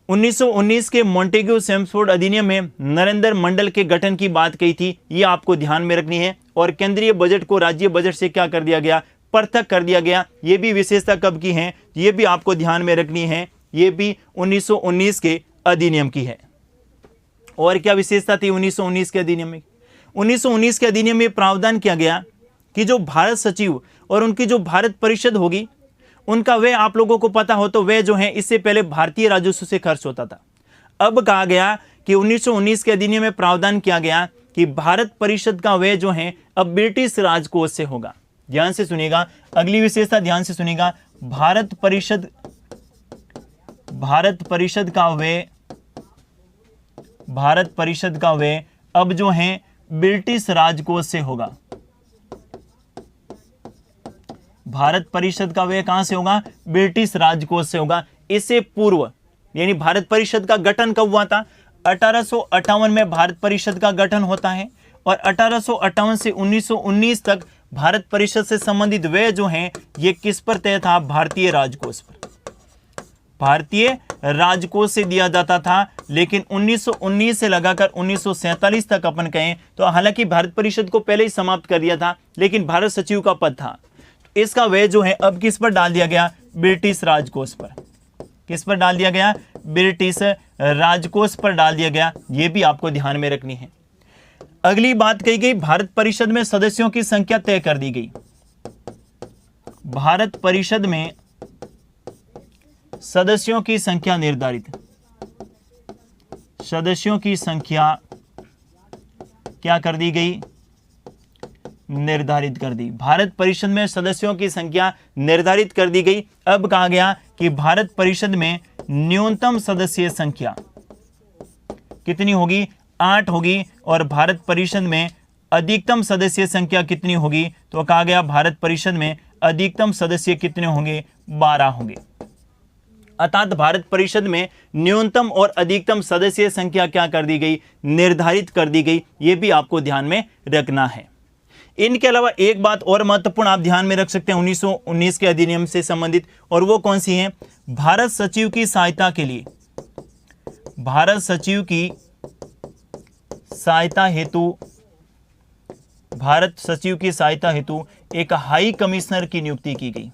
1919 के मॉन्टेग्यू चेम्सफोर्ड अधिनियम में नरेंद्र मंडल के गठन की बात कही थी। यह आपको ध्यान में रखनी है। और केंद्रीय बजट को राज्य बजट से क्या कर दिया गया? पृथक कर दिया गया। यह भी विशेषता कब की है? यह भी आपको ध्यान में रखनी है। यह भी 1919 के अधिनियम की है। और क्या विशेषता थी 1919 के अधिनियम में? 1919 के अधिनियम में प्रावधान किया गया कि जो भारत सचिव और उनकी जो भारत परिषद होगी उनका व्यय, आप लोगों को पता हो तो व्यय जो है इससे पहले भारतीय राजस्व से खर्च होता था। अब कहा गया कि 1919 के अधिनियम में प्रावधान किया गया कि भारत परिषद का व्यय जो है अब ब्रिटिश राजकोष से होगा। ध्यान से सुनिएगा, अगली विशेषता ध्यान से सुनिएगा। भारत परिषद का व्यय अब जो है ब्रिटिश राजकोष से होगा। भारत परिषद का व्यय कहां से होगा? ब्रिटिश राजकोष से होगा। इससे पूर्व यानी भारत परिषद का गठन कब हुआ था? 1858 में भारत परिषद का गठन होता है और 1858 से 1919 तक भारत परिषद से संबंधित व्यय जो हैं ये किस पर तय था? भारतीय राजकोष पर। भारतीय राजकोष से दिया जाता था। लेकिन 1919 से लगाकर 1947 तक अपन कहें तो हालांकि भारत परिषद को पहले ही समाप्त कर दिया था, लेकिन भारत सचिव का पद था। इसका व्यय जो है अब किस पर डाल दिया गया? ब्रिटिश राजकोष पर। किस पर डाल दिया गया? ब्रिटिश राजकोष पर डाल दिया गया। यह भी आपको ध्यान में रखनी है। अगली बात कही गई, भारत परिषद में सदस्यों की संख्या तय कर दी गई। भारत परिषद में सदस्यों की संख्या निर्धारित। सदस्यों की संख्या क्या कर दी गई? निर्धारित कर दी। भारत परिषद में सदस्यों की संख्या निर्धारित कर दी गई। अब कहा गया कि भारत परिषद में न्यूनतम सदस्यीय संख्या कितनी होगी? 8 होगी। और भारत परिषद में अधिकतम सदस्यीय संख्या कितनी होगी? तो कहा गया भारत परिषद में अधिकतम सदस्य कितने होंगे? 12 होंगे। अर्थात भारत परिषद में न्यूनतम और अधिकतम सदस्यीय संख्या क्या कर दी गई? निर्धारित कर दी गई। यह भी आपको ध्यान में रखना है। इनके अलावा एक बात और महत्वपूर्ण आप ध्यान में रख सकते हैं 1919 के अधिनियम से संबंधित, और वो कौन सी है? भारत सचिव की सहायता के लिए, भारत सचिव की सहायता हेतु एक हाई कमिश्नर की नियुक्ति की गई।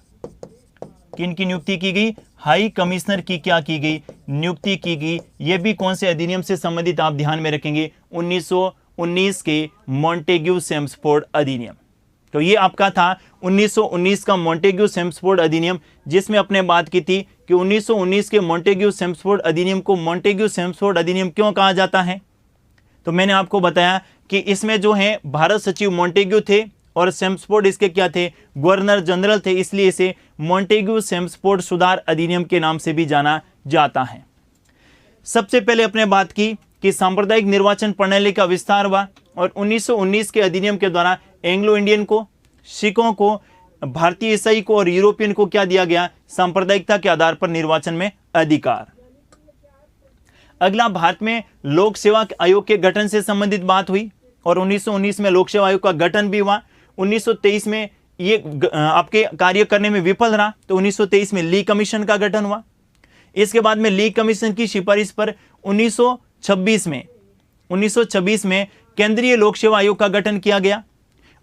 किन की नियुक्ति की गई? हाई कमिश्नर की क्या की गई? नियुक्ति की गई। यह भी कौन से अधिनियम से संबंधित आप ध्यान में रखेंगे? 1919 के मॉन्टेग्यू चेम्सफोर्ड अधिनियम। तो ये आपका था 1919 का मॉन्टेग्यू चेम्सफोर्ड अधिनियम, जिसमें अपने बात की थी कि 1919 के मॉन्टेग्यू चेम्सफोर्ड अधिनियम को मॉन्टेग्यू चेम्सफोर्ड अधिनियम क्यों कहा जाता है? तो मैंने आपको बताया कि इसमें जो है भारत सचिव मॉन्टेग्यू थे और चेम्सफोर्ड इसके क्या थे? गवर्नर जनरल थे। इसलिए इसे मॉन्टेग्यू चेम्सफोर्ड सुधार अधिनियम के नाम से भी जाना जाता है। सबसे पहले अपने बात की कि सांप्रदायिक निर्वाचन प्रणाली का विस्तार हुआ और 1919 के अधिनियम के द्वारा एंग्लो इंडियन को, सिखों को, भारतीय ईसाई को और यूरोपियन को क्या दिया गया? सांप्रदायिकता के आधार पर निर्वाचन में अधिकार। अगला, भारत में लोक सेवा आयोग के गठन से संबंधित बात हुई और 1919 में लोक सेवा आयोग का गठन भी हुआ। 1923 में ये आपके कार्य करने में विफल रहा तो 1923 में ली कमीशन का गठन हुआ। इसके बाद में ली कमीशन की सिफारिश पर 1926 में केंद्रीय लोक सेवा आयोग का गठन किया गया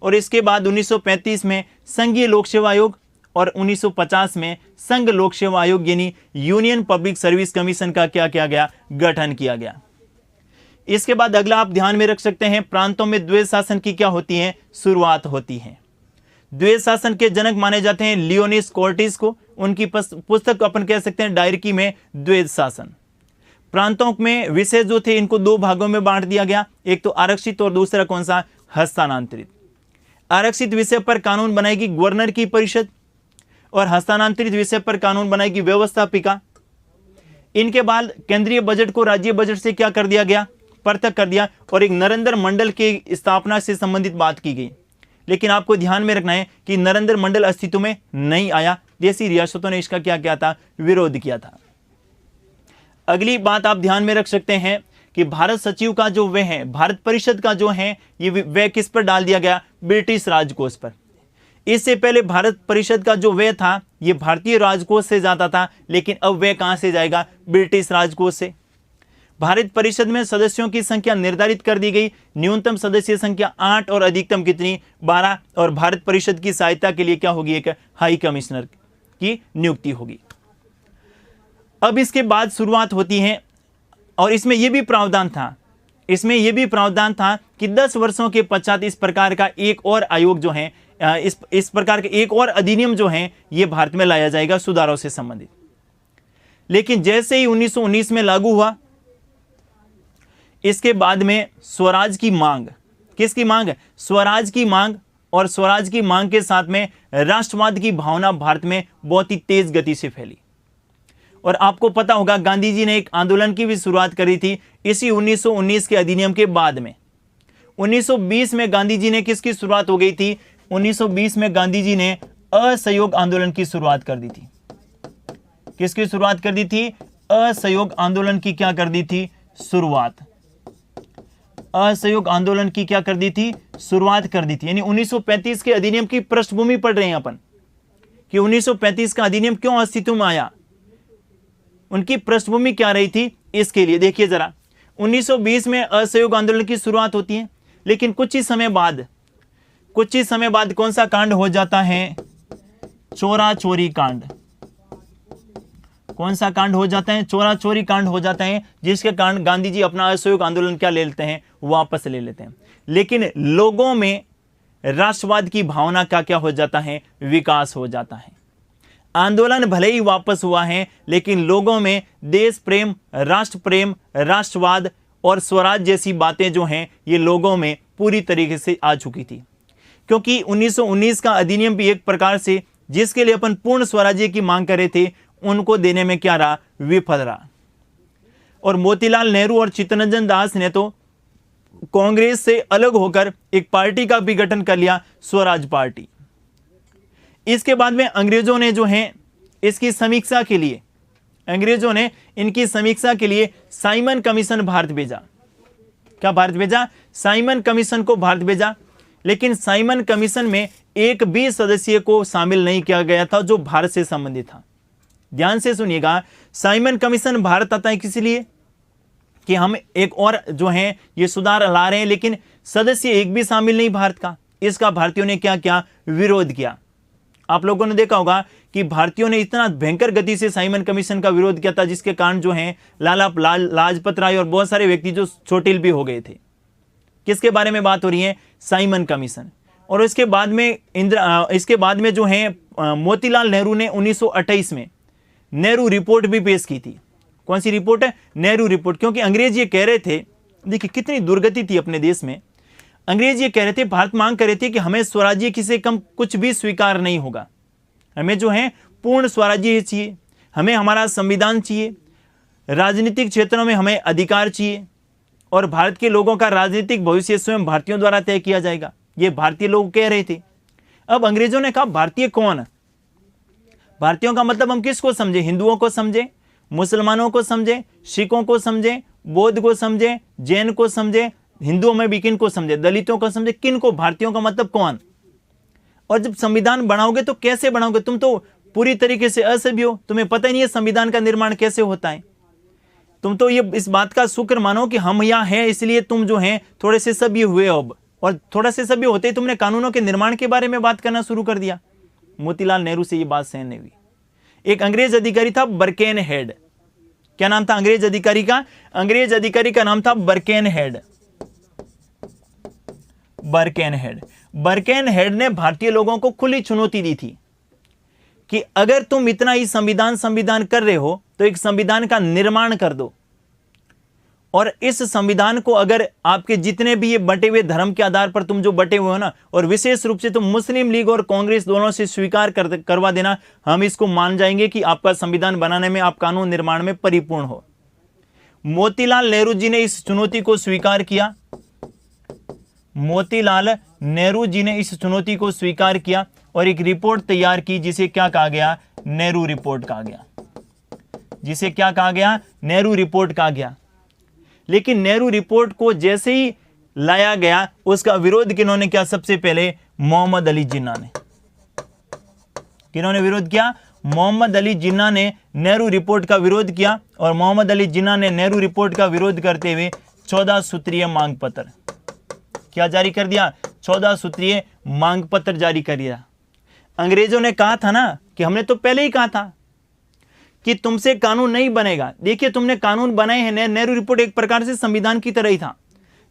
और इसके बाद 1935 में संघीय लोक सेवा आयोग और 1950 में संघ लोक सेवा आयोग यानी यूनियन पब्लिक सर्विस कमीशन का क्या किया गया? गठन किया गया। इसके बाद अगला आप ध्यान में रख सकते हैं, प्रांतों में द्वैध शासन की क्या होती है, शुरुआत होती है। द्वैध शासन के जनक माने जाते हैं लियोनिस कोर्टिस को। उनकी पुस्तक अपन कह सकते हैं डायरकी में द्वैध शासन। प्रांतों में विषय जो थे इनको दो भागों में बांट दिया गया, एक तो आरक्षित और दूसरा कौन सा, हस्तांतरित। आरक्षित विषय पर कानून बनाएगी गवर्नर की परिषद और हस्तांतरित विषय पर कानून बनाएगी व्यवस्थापिका। इनके बाद केंद्रीय बजट को राज्य बजट से क्या कर दिया गया, पृथक कर दिया और एक नरेंद्र मंडल की स्थापना से संबंधित बात की गई। लेकिन आपको ध्यान में रखना है कि नरेंद्र मंडल अस्तित्व में नहीं आया, देशी रियासतों ने इसका क्या किया था, विरोध किया था। अगली बात आप ध्यान में रख सकते हैं कि भारत सचिव का जो व्यय है, भारत परिषद का जो है, ये व्यय किस पर डाल दिया गया, ब्रिटिश राजकोष पर। इससे पहले भारत परिषद का जो व्यय था ये भारतीय राजकोष से जाता था, लेकिन अब व्यय कहां से जाएगा, ब्रिटिश राजकोष से। भारत परिषद में सदस्यों की संख्या निर्धारित कर दी गई, न्यूनतम सदस्य संख्या 8 और अधिकतम कितनी, 12। और भारत परिषद की सहायता के लिए क्या होगी, एक हाई कमिश्नर की नियुक्ति होगी। अब इसके बाद शुरुआत होती है और इसमें यह भी प्रावधान था, कि 10 वर्षों के पश्चात इस प्रकार का एक और आयोग जो है, इस प्रकार के एक और अधिनियम जो है ये भारत में लाया जाएगा सुधारों से संबंधित। लेकिन जैसे ही 1919 में लागू हुआ, इसके बाद में स्वराज की मांग, किसकी मांग, स्वराज की मांग, और स्वराज की मांग के साथ में राष्ट्रवाद की भावना भारत में बहुत ही तेज गति से फैली। और आपको पता होगा गांधी जी ने एक आंदोलन की भी शुरुआत करी थी इसी 1919 के अधिनियम के बाद में। 1920 में गांधी जी ने किसकी शुरुआत हो गई थी, 1920 में गांधी जी ने असहयोग आंदोलन की शुरुआत कर दी थी। किसकी शुरुआत कर दी थी, असहयोग आंदोलन की क्या कर दी थी, शुरुआत। असहयोग आंदोलन की क्या कर दी थी, शुरुआत कर दी थी। यानी 1935 के अधिनियम की पृष्ठभूमि पढ़ रहे हैं अपन कि 1935 का अधिनियम क्यों अस्तित्व में आया, उनकी पृष्ठभूमि क्या रही थी, इसके लिए देखिए जरा। 1920 में असहयोग आंदोलन की शुरुआत होती है, लेकिन कुछ ही समय बाद कौन सा कांड हो जाता है, चोरा चोरी कांड। कौन सा कांड हो जाता है, चोरा चोरी कांड हो जाता है, जिसके कारण गांधी जी अपना असहयोग आंदोलन क्या ले लेते हैं, वापस ले लेते हैं। लेकिन लोगों में राष्ट्रवाद की भावना का क्या हो जाता है, विकास हो जाता है। आंदोलन भले ही वापस हुआ है, लेकिन लोगों में देश प्रेम, राष्ट्र प्रेम, राष्ट्रवाद और स्वराज जैसी बातें जो हैं ये लोगों में पूरी तरीके से आ चुकी थी। क्योंकि 1919 का अधिनियम भी एक प्रकार से जिसके लिए अपन पूर्ण स्वराज्य की मांग कर रहे थे, उनको देने में क्या रहा, विफल रहा। और मोतीलाल नेहरू और चित्तरंजन दास ने तो कांग्रेस से अलग होकर एक पार्टी का भी गठन कर लिया, स्वराज पार्टी। इसके बाद में अंग्रेजों ने जो है इसकी समीक्षा के लिए, अंग्रेजों ने इनकी समीक्षा के लिए साइमन कमीशन भारत भेजा। क्या भारत भेजा, साइमन कमीशन को भारत भेजा। लेकिन साइमन कमीशन में एक भी सदस्य को शामिल नहीं किया गया था जो भारत से संबंधित था। ध्यान से सुनिएगा, साइमन कमीशन भारत आता है किस लिए कि हम एक और जो है ये सुधार ला रहे हैं, लेकिन सदस्य एक भी शामिल नहीं भारत का। इसका भारतीयों ने क्या किया, विरोध किया। आप लोगों ने देखा होगा कि भारतीयों ने इतना भयंकर गति से साइमन कमीशन का विरोध किया था, जिसके कारण जो है लाला लाजपत राय और बहुत सारे व्यक्ति जो चोटिल भी हो गए थे। किसके बारे में बात हो रही है, साइमन कमीशन। और इसके बाद में जो है मोतीलाल नेहरू ने 1928 में नेहरू रिपोर्ट भी पेश की थी। कौन सी रिपोर्ट है, नेहरू रिपोर्ट। क्योंकि अंग्रेज ये कह रहे थे, देखिए कितनी दुर्गति थी अपने देश में। अंग्रेज ये कह रहे थे, भारत मांग कर रहे थे कि हमें स्वराज्य किसी कम कुछ भी स्वीकार नहीं होगा, हमें जो है पूर्ण स्वराज्य चाहिए, हमें हमारा संविधान चाहिए, राजनीतिक क्षेत्रों में हमें अधिकार चाहिए, और भारत के लोगों का राजनीतिक भविष्य स्वयं भारतीयों द्वारा तय किया जाएगा। ये भारतीय लोग कह रहे थे। अब अंग्रेजों ने कहा भारतीय कौन, भारतीयों का मतलब हम किसको समझे, हिंदुओं को समझे, मुसलमानों को समझे, सिखों को समझे, बौद्ध को समझे, जैन को समझे, हिंदुओं में भी किन को समझे, दलितों को समझे, किन को, भारतीयों का मतलब कौन। और जब संविधान बनाओगे तो कैसे बनाओगे, तुम तो पूरी तरीके से असभ्य हो, तुम्हें पता ही नहीं है संविधान का निर्माण कैसे होता है। तुम तो ये इस बात का शुक्र मानो कि हम यहाँ हैं, इसलिए तुम जो हैं थोड़े से सभ्य हुए अब, और थोड़ा से सभ्य होते ही तुमने कानूनों के निर्माण के बारे में बात करना शुरू कर दिया। मोतीलाल नेहरू से ये बात सहन नहीं हुई। एक अंग्रेज अधिकारी था बर्केन हेड, क्या नाम था अंग्रेज अधिकारी का? अंग्रेज अधिकारी का नाम था बर्केनहेड। बर्केनहेड। बर्केनहेड ने भारतीय लोगों को खुली चुनौती दी थी कि अगर तुम इतना ही संविधान कर रहे हो तो एक संविधान का निर्माण कर दो, और इस संविधान को अगर आपके जितने भी ये बटे हुए धर्म के आधार पर तुम जो बटे हुए हो ना, और विशेष रूप से तुम मुस्लिम लीग और कांग्रेस दोनों से स्वीकार करवा देना, हम इसको मान जाएंगे कि आपका संविधान बनाने में, आप कानून निर्माण में परिपूर्ण हो। मोतीलाल नेहरू जी ने इस चुनौती को स्वीकार किया। मोतीलाल नेहरू जी ने इस चुनौती को स्वीकार किया और एक रिपोर्ट तैयार की जिसे क्या कहा गया? नेहरू रिपोर्ट कहा गया। जिसे क्या कहा गया? नेहरू रिपोर्ट कहा गया। लेकिन नेहरू रिपोर्ट को जैसे ही लाया गया, उसका विरोध किन्होंने किया? सबसे पहले मोहम्मद अली जिन्ना ने। किन्होंने विरोध किया? मोहम्मद अली जिन्ना ने नेहरू रिपोर्ट का विरोध किया, और मोहम्मद अली जिन्ना ने नेहरू रिपोर्ट का विरोध करते हुए 14 सूत्रीय मांग पत्र क्या जारी कर दिया? 14 सूत्रीय मांग पत्र जारी कर दिया। अंग्रेजों ने कहा था ना कि हमने तो पहले ही कहा था कि तुमसे कानून नहीं बनेगा। देखिए, तुमने कानून बनाए हैं। नेहरू रिपोर्ट एक प्रकार से संविधान की तरह ही था,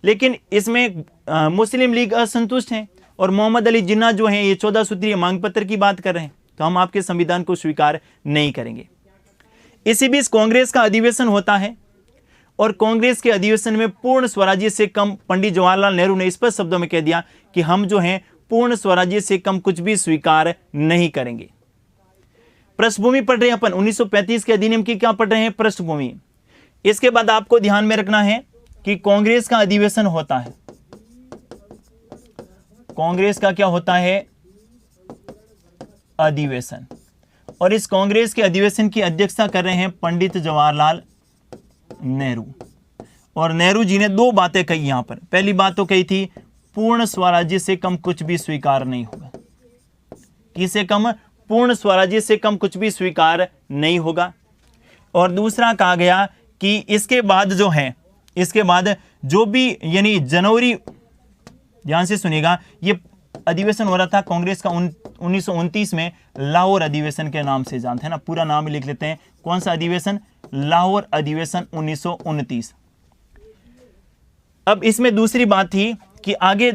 लेकिन इसमें मुस्लिम लीग असंतुष्ट हैं, और मोहम्मद अली जिन्ना जो हैं ये 14 सूत्रीय मांग पत्र की बात कर रहे हैं, तो हम आपके संविधान को स्वीकार नहीं करेंगे। इसी बीच कांग्रेस का अधिवेशन होता है, और कांग्रेस के अधिवेशन में पूर्ण स्वराज्य से कम, पंडित जवाहरलाल नेहरू ने स्पष्ट शब्दों में कह दिया कि हम जो हैं पूर्ण स्वराज्य से कम कुछ भी स्वीकार नहीं करेंगे। पृष्ठभूमि पढ़ रहे हैं अपन 1935 के अधिनियम की, क्या पढ़ रहे हैं? पृष्ठभूमि। इसके बाद आपको ध्यान में रखना है कि कांग्रेस का अधिवेशन होता है। कांग्रेस का क्या होता है? अधिवेशन। और इस कांग्रेस के अधिवेशन की अध्यक्षता कर रहे हैं पंडित जवाहरलाल नेहरू। और नेहरू जी ने दो बातें कही यहां पर। पहली बात तो कही थी, पूर्ण स्वराज्य से कम कुछ भी स्वीकार नहीं होगा। किसे कम? पूर्ण स्वराज्य से कम कुछ भी स्वीकार नहीं होगा। और दूसरा कहा गया कि इसके बाद जो है, इसके बाद जो भी, यानी जनवरी, ध्यान से सुनिएगा, ये अधिवेशन हो रहा था कांग्रेस का 1929 में, लाहौर अधिवेशन के नाम से जानते हैं ना, पूरा नाम लिख लेते हैं। कौन सा अधिवेशन? लाहौर अधिवेशन 1929। अब इसमें दूसरी बात थी कि आगे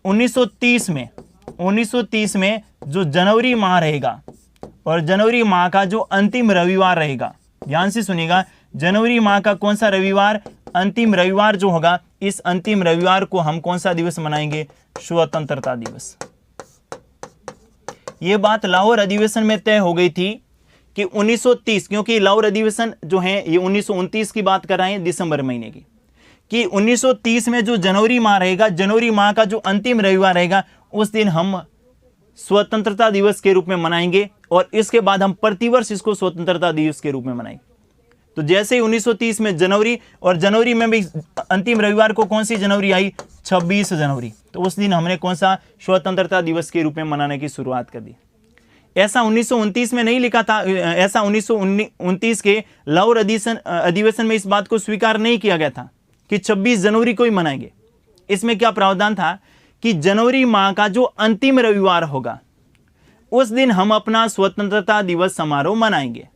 1930 में जो जनवरी माह रहेगा, और जनवरी माह का जो अंतिम रविवार रहेगा, ध्यान से सुनिएगा, जनवरी माह का कौन सा रविवार? अंतिम रविवार जो होगा, इस अंतिम रविवार को हम कौन सा दिवस मनाएंगे? स्वतंत्रता दिवस। यह बात लाहौर अधिवेशन में तय हो गई थी कि 1930, क्योंकि लाहौर अधिवेशन जो है ये 1929 की बात कर रहे हैं, दिसंबर महीने की, कि 1930 में जो जनवरी माह रहेगा, जनवरी माह का जो अंतिम रविवार रहेगा, उस दिन हम स्वतंत्रता दिवस के रूप में मनाएंगे, और इसके बाद हम प्रतिवर्ष इसको स्वतंत्रता दिवस के रूप में मनाएंगे। तो जैसे ही 1930 में जनवरी, और जनवरी में भी अंतिम रविवार को कौन सी जनवरी आई? 26 जनवरी। तो उस दिन हमने कौन सा? स्वतंत्रता दिवस के रूप में मनाने की शुरुआत कर दी। ऐसा 1929 में नहीं लिखा था, ऐसा 1929 के लाहौर अधिवेशन में इस बात को स्वीकार नहीं किया गया था कि 26 जनवरी को ही मनाएंगे। इसमें क्या प्रावधान था कि जनवरी माह का जो अंतिम रविवार होगा, उस दिन हम अपना स्वतंत्रता दिवस समारोह मनाएंगे।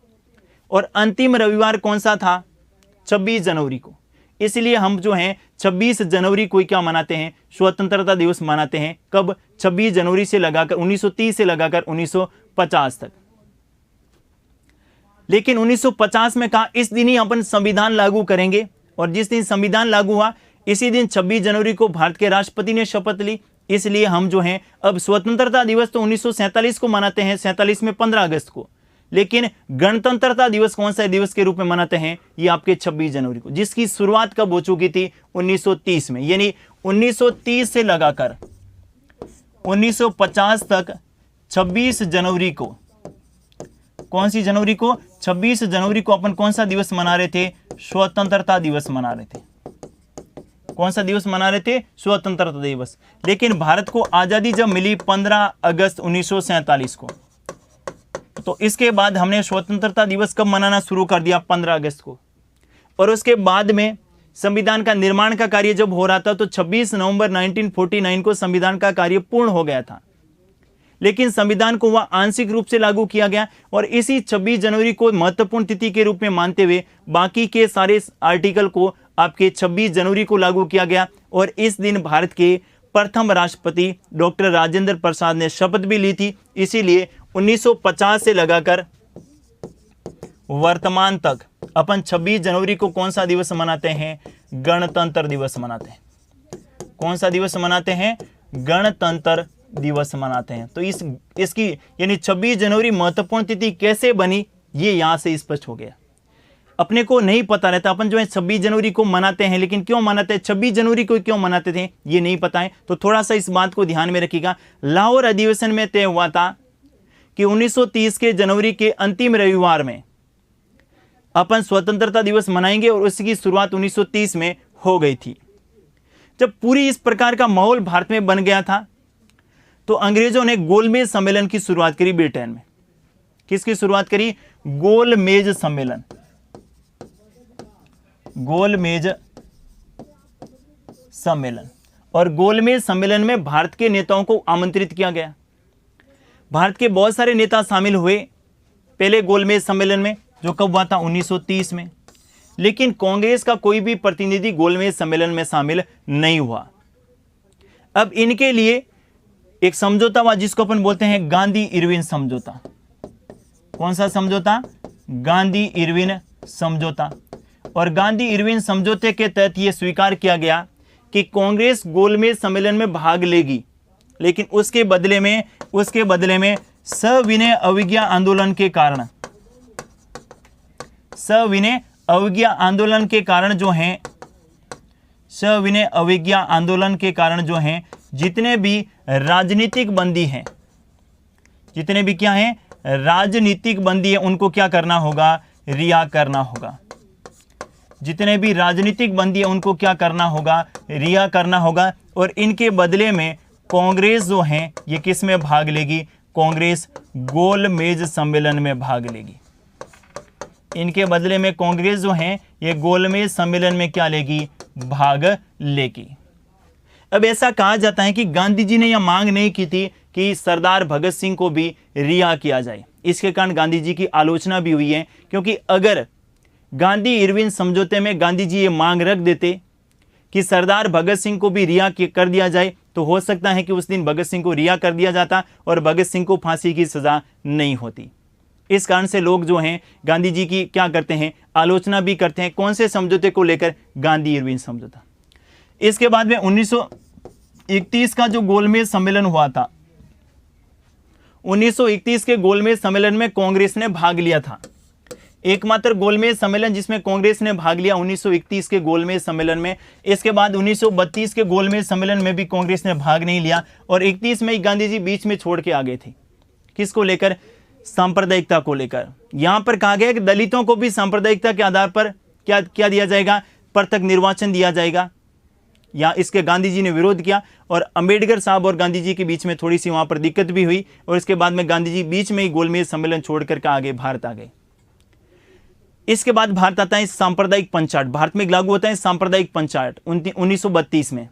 और अंतिम रविवार कौन सा था? 26 जनवरी को। इसलिए हम जो हैं 26 जनवरी को क्या मनाते हैं? स्वतंत्रता दिवस मनाते हैं। कब? 26 जनवरी से लगाकर 1930 से लगाकर 1950 तक। लेकिन 1950 में कहा इस दिन ही अपन संविधान लागू करेंगे, और जिस दिन संविधान लागू हुआ इसी दिन 26 जनवरी को भारत के राष्ट्रपति ने शपथ ली। इसलिए हम जो हैं अब स्वतंत्रता दिवस तो 1947 को मनाते हैं, 47 में 15 अगस्त को, लेकिन गणतंत्रता दिवस कौन सा दिवस के रूप में मनाते हैं? ये आपके 26 जनवरी को, जिसकी शुरुआत कब हो चुकी थी? 1930 में। यानी 1930 से लगाकर 1950 तक 26 जनवरी को, कौन सी जनवरी को? 26 जनवरी को अपन कौन सा दिवस मना रहे थे? स्वतंत्रता दिवस मना रहे थे। कौन सा दिवस मना रहे थे? स्वतंत्रता दिवस। लेकिन भारत को आजादी जब मिली 15 अगस्त 1947 को, तो इसके बाद हमने स्वतंत्रता दिवस कब मनाना शुरू कर दिया? 15 अगस्त को। और उसके बाद में संविधान का निर्माण का कार्य जब हो रहा था तो 26 नवंबर 1949 को संविधान का कार्य पूर्ण हो गया था। लेकिन संविधान को वह आंशिक रूप से लागू किया गया और इसी 26 जनवरी को महत्वपूर्ण तिथि के रूप में मानते हुए बाकी के सारे आर्टिकल को आपके 26 जनवरी को लागू किया गया। और इस दिन भारत के प्रथम राष्ट्रपति डॉक्टर राजेंद्र प्रसाद ने शपथ भी ली थी। इसीलिए 1950 से लगाकर वर्तमान तक अपन 26 जनवरी को कौन सा दिवस मनाते हैं? गणतंत्र दिवस मनाते हैं। कौन सा दिवस मनाते हैं? गणतंत्र दिवस मनाते हैं। तो इसकी यानी 26 जनवरी महत्वपूर्ण तिथि कैसे बनी, ये यहां से स्पष्ट हो गया। अपने को नहीं पता रहता, अपन जो है 26 जनवरी को मनाते हैं, लेकिन क्यों मनाते हैं, 26 जनवरी को क्यों मनाते थे ये नहीं पता है। तो थोड़ा सा इस बात को ध्यान में रखिएगा। लाहौर अधिवेशन में तय हुआ था कि 1930 के जनवरी के अंतिम रविवार में अपन स्वतंत्रता दिवस मनाएंगे और उसकी शुरुआत 1930 में हो गई थी। जब पूरी इस प्रकार का माहौल भारत में बन गया था तो अंग्रेजों ने गोलमेज सम्मेलन की शुरुआत करी ब्रिटेन में। किसकी शुरुआत करी? गोलमेज सम्मेलन। गोलमेज सम्मेलन। और गोलमेज सम्मेलन में भारत के नेताओं को आमंत्रित किया गया। भारत के बहुत सारे नेता शामिल हुए पहले गोलमेज सम्मेलन में, जो कब हुआ था? 1930 में। लेकिन कांग्रेस का कोई भी प्रतिनिधि गोलमेज सम्मेलन में शामिल नहीं हुआ। अब इनके लिए एक समझौता हुआ जिसको अपन बोलते हैं गांधी इरविन समझौता। कौन सा समझौता? गांधी इरविन समझौता। और गांधी इरविन समझौते के तहत यह स्वीकार किया गया कि कांग्रेस गोलमेज सम्मेलन में भाग लेगी, लेकिन उसके बदले में सविनय अवज्ञा आंदोलन के कारण, सविनय अवज्ञा आंदोलन के कारण जो हैं, सविनय अवज्ञा आंदोलन के कारण जो हैं जितने भी राजनीतिक बंदी हैं, जितने भी क्या हैं? राजनीतिक बंदी है, उनको क्या करना होगा? रिहा करना होगा। जितने भी राजनीतिक बंदी है उनको क्या करना होगा? रिहा करना होगा। और इनके बदले में कांग्रेस जो है ये किस में भाग लेगी? कांग्रेस गोलमेज सम्मेलन में भाग लेगी। इनके बदले में कांग्रेस जो है ये गोलमेज सम्मेलन में क्या लेगी? भाग लेगी। अब ऐसा कहा जाता है कि गांधी जी ने यह मांग नहीं की थी कि सरदार भगत सिंह को भी रिहा किया जाए। इसके कारण गांधी जी की आलोचना भी हुई है, क्योंकि अगर गांधी इरविन समझौते में गांधी जी ये मांग रख देते कि सरदार भगत सिंह को भी रिहा कर दिया जाए, तो हो सकता है कि उस दिन भगत सिंह को रिहा कर दिया जाता और भगत सिंह को फांसी की सजा नहीं होती। इस कारण से लोग जो हैं गांधी जी की क्या करते हैं? आलोचना भी करते हैं। कौन से समझौते को लेकर? गांधी इरविन समझौता। इसके बाद में 1931 का जो गोलमेज सम्मेलन हुआ था, 1931 के गोलमेज सम्मेलन में कांग्रेस ने भाग लिया था। एकमात्र गोलमेज सम्मेलन जिसमें कांग्रेस ने भाग लिया 1931 के गोलमेज सम्मेलन में। इसके बाद 1932 के गोलमेज सम्मेलन में भी कांग्रेस ने भाग नहीं लिया और 31 में गांधी जी बीच में छोड़ के आ गए थे। किसको लेकर? सांप्रदायिकता को लेकर। यहां पर कहा गया कि दलितों को भी सांप्रदायिकता के आधार पर क्या दिया जाएगा? पृथक निर्वाचन दिया जाएगा। या इसके गांधी जी ने विरोध किया और अंबेडकर साहब और गांधी जी के बीच में थोड़ी सी वहां पर दिक्कत भी हुई और इसके बाद में गांधी जी बीच में ही गोलमेज सम्मेलन छोड़कर के आगे भारत आ गए। इसके बाद भारत आता है सांप्रदायिक पंचायत। भारत में लागू होता है सांप्रदायिक पंचायत 1932 में।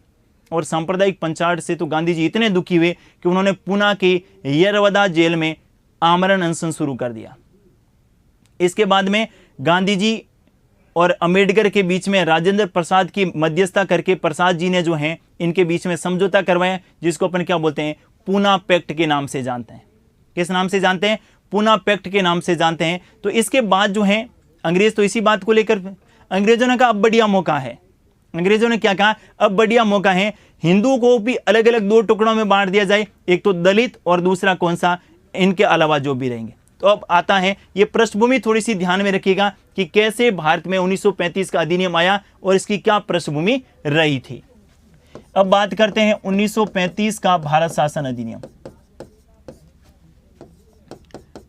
और सांप्रदायिक पंचायत से तो गांधी जी इतने दुखी हुए कि उन्होंने पुणे के यरवदा जेल में आमरण अनशन शुरू कर दिया। इसके बाद में गांधी जी और अंबेडकर के बीच में राजेंद्र प्रसाद की मध्यस्थता करके प्रसाद जी ने जो है इनके बीच में समझौता करवाया, जिसको अपन क्या बोलते हैं? पूना पैक्ट के नाम से जानते हैं। किस नाम से जानते हैं? पूना पैक्ट के नाम से जानते हैं। तो इसके बाद जो है अंग्रेज तो इसी बात को लेकर, अंग्रेजों ने कहा अब बढ़िया मौका है। अंग्रेजों ने क्या कहा? अब बढ़िया मौका है, हिंदू को भी अलग अलग दो टुकड़ों में बांट दिया जाए, एक तो दलित और दूसरा कौन सा? इनके अलावा जो भी रहेंगे। तो अब आता है ये पृष्ठभूमि, थोड़ी सी ध्यान में रखिएगा कि कैसे भारत में 1935 का अधिनियम आया और इसकी क्या पृष्ठभूमि रही थी। अब बात करते हैं 1935 का भारत शासन अधिनियम।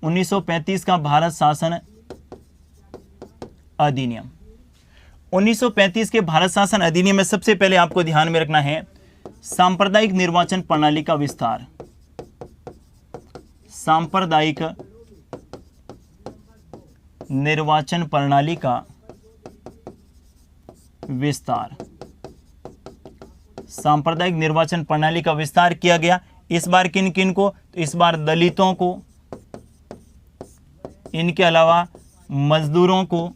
1935 का भारत शासन अधिनियम। 1935 के भारत शासन अधिनियम में सबसे पहले आपको ध्यान में रखना है सांप्रदायिक निर्वाचन प्रणाली का विस्तार। सांप्रदायिक निर्वाचन प्रणाली का विस्तार। सांप्रदायिक निर्वाचन प्रणाली का विस्तार किया गया। इस बार किन किन को, तो इस बार दलितों को, इनके अलावा मजदूरों को,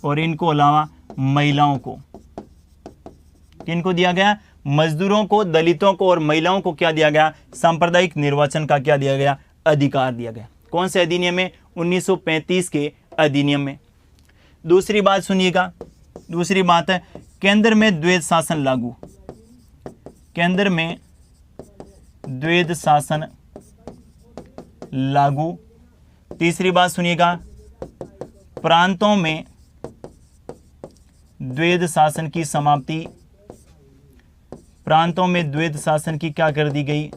और इनको अलावा महिलाओं को। किनको दिया गया? मजदूरों को, दलितों को और महिलाओं को क्या दिया गया? सांप्रदायिक निर्वाचन का क्या दिया गया? अधिकार दिया गया। कौन से अधिनियम में? 1935 के अधिनियम में। दूसरी बात सुनिएगा, दूसरी बात है केंद्र में द्वैध शासन लागू। केंद्र में द्वैध शासन लागू। तीसरी बात सुनिएगा, प्रांतों में द्वैध शासन की समाप्ति। प्रांतों में द्वैध शासन की क्या कर दी गई?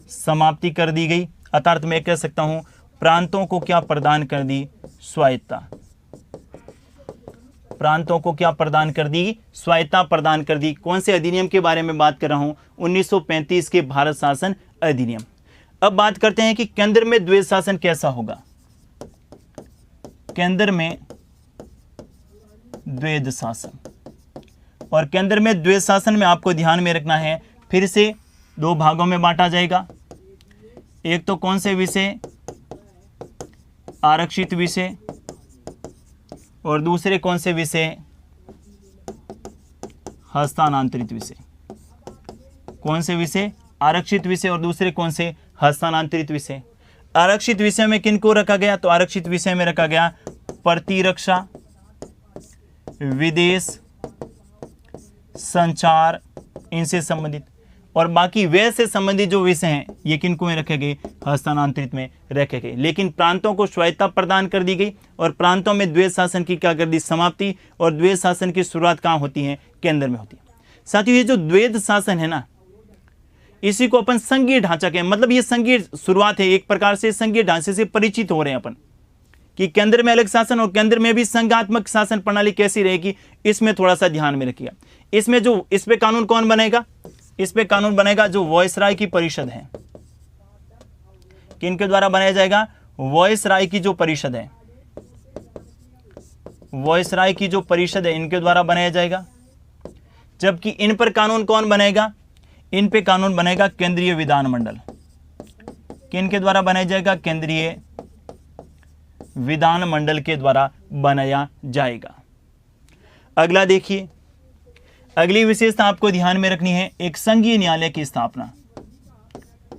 समाप्ति कर दी गई। अर्थात मैं कह सकता हूं प्रांतों को क्या प्रदान कर दी? स्वायत्ता। प्रांतों को क्या प्रदान कर दी? स्वायत्ता प्रदान कर दी। कौन से अधिनियम के बारे में बात कर रहा हूं? 1935 के भारत शासन अधिनियम। अब बात करते हैं कि केंद्र में द्वैध शासन कैसा होगा। केंद्र में द्वैध शासन, और केंद्र में द्वैध शासन में आपको ध्यान में रखना है, फिर से दो भागों में बांटा जाएगा। एक तो कौन से विषय? आरक्षित विषय, और दूसरे कौन से विषय? हस्तांतरित विषय। कौन से विषय? आरक्षित विषय, और दूसरे कौन से? हस्तांतरित विषय। आरक्षित विषय में किन को रखा गया? तो आरक्षित विषय में रखा गया प्रतिरक्षा, विदेश, संचार, इनसे संबंधित, और बाकी व्यय से संबंधित जो विषय हैं ये किनको में रखे गए? हस्तांतरित में रखे गए। लेकिन प्रांतों को स्वायत्ता प्रदान कर दी गई, और प्रांतों में द्वैध शासन की क्या कर दी? समाप्ति। और द्वैध शासन की शुरुआत कहाँ होती है? केंद्र में होती है। साथियों, ये जो द्वैध शासन है ना, इसी को अपन संघीय ढांचा कहें। मतलब ये संघीय शुरुआत है, एक प्रकार से संघीय ढांचे से परिचित हो रहे हैं अपन कि केंद्र में अलग शासन और केंद्र में भी संघात्मक शासन प्रणाली कैसी रहेगी, इसमें थोड़ा सा ध्यान में रखिएगा। इसमें जो इस पे कानून कौन बनेगा? इस पे कानून बनेगा जो वॉइसराय की परिषद है। किनके द्वारा बनाया जाएगा? वॉइसराय की जो परिषद है, वॉइसराय की जो परिषद है, इनके द्वारा बनाया जाएगा। जबकि इन पर कानून कौन बनेगा? इन पे कानून बनेगा केंद्रीय विधानमंडल। किनके द्वारा बनाया जाएगा? केंद्रीय विधानमंडल के द्वारा बनाया जाएगा। अगला देखिए, अगली विशेषता आपको ध्यान में रखनी है, एक संघीय न्यायालय की स्थापना।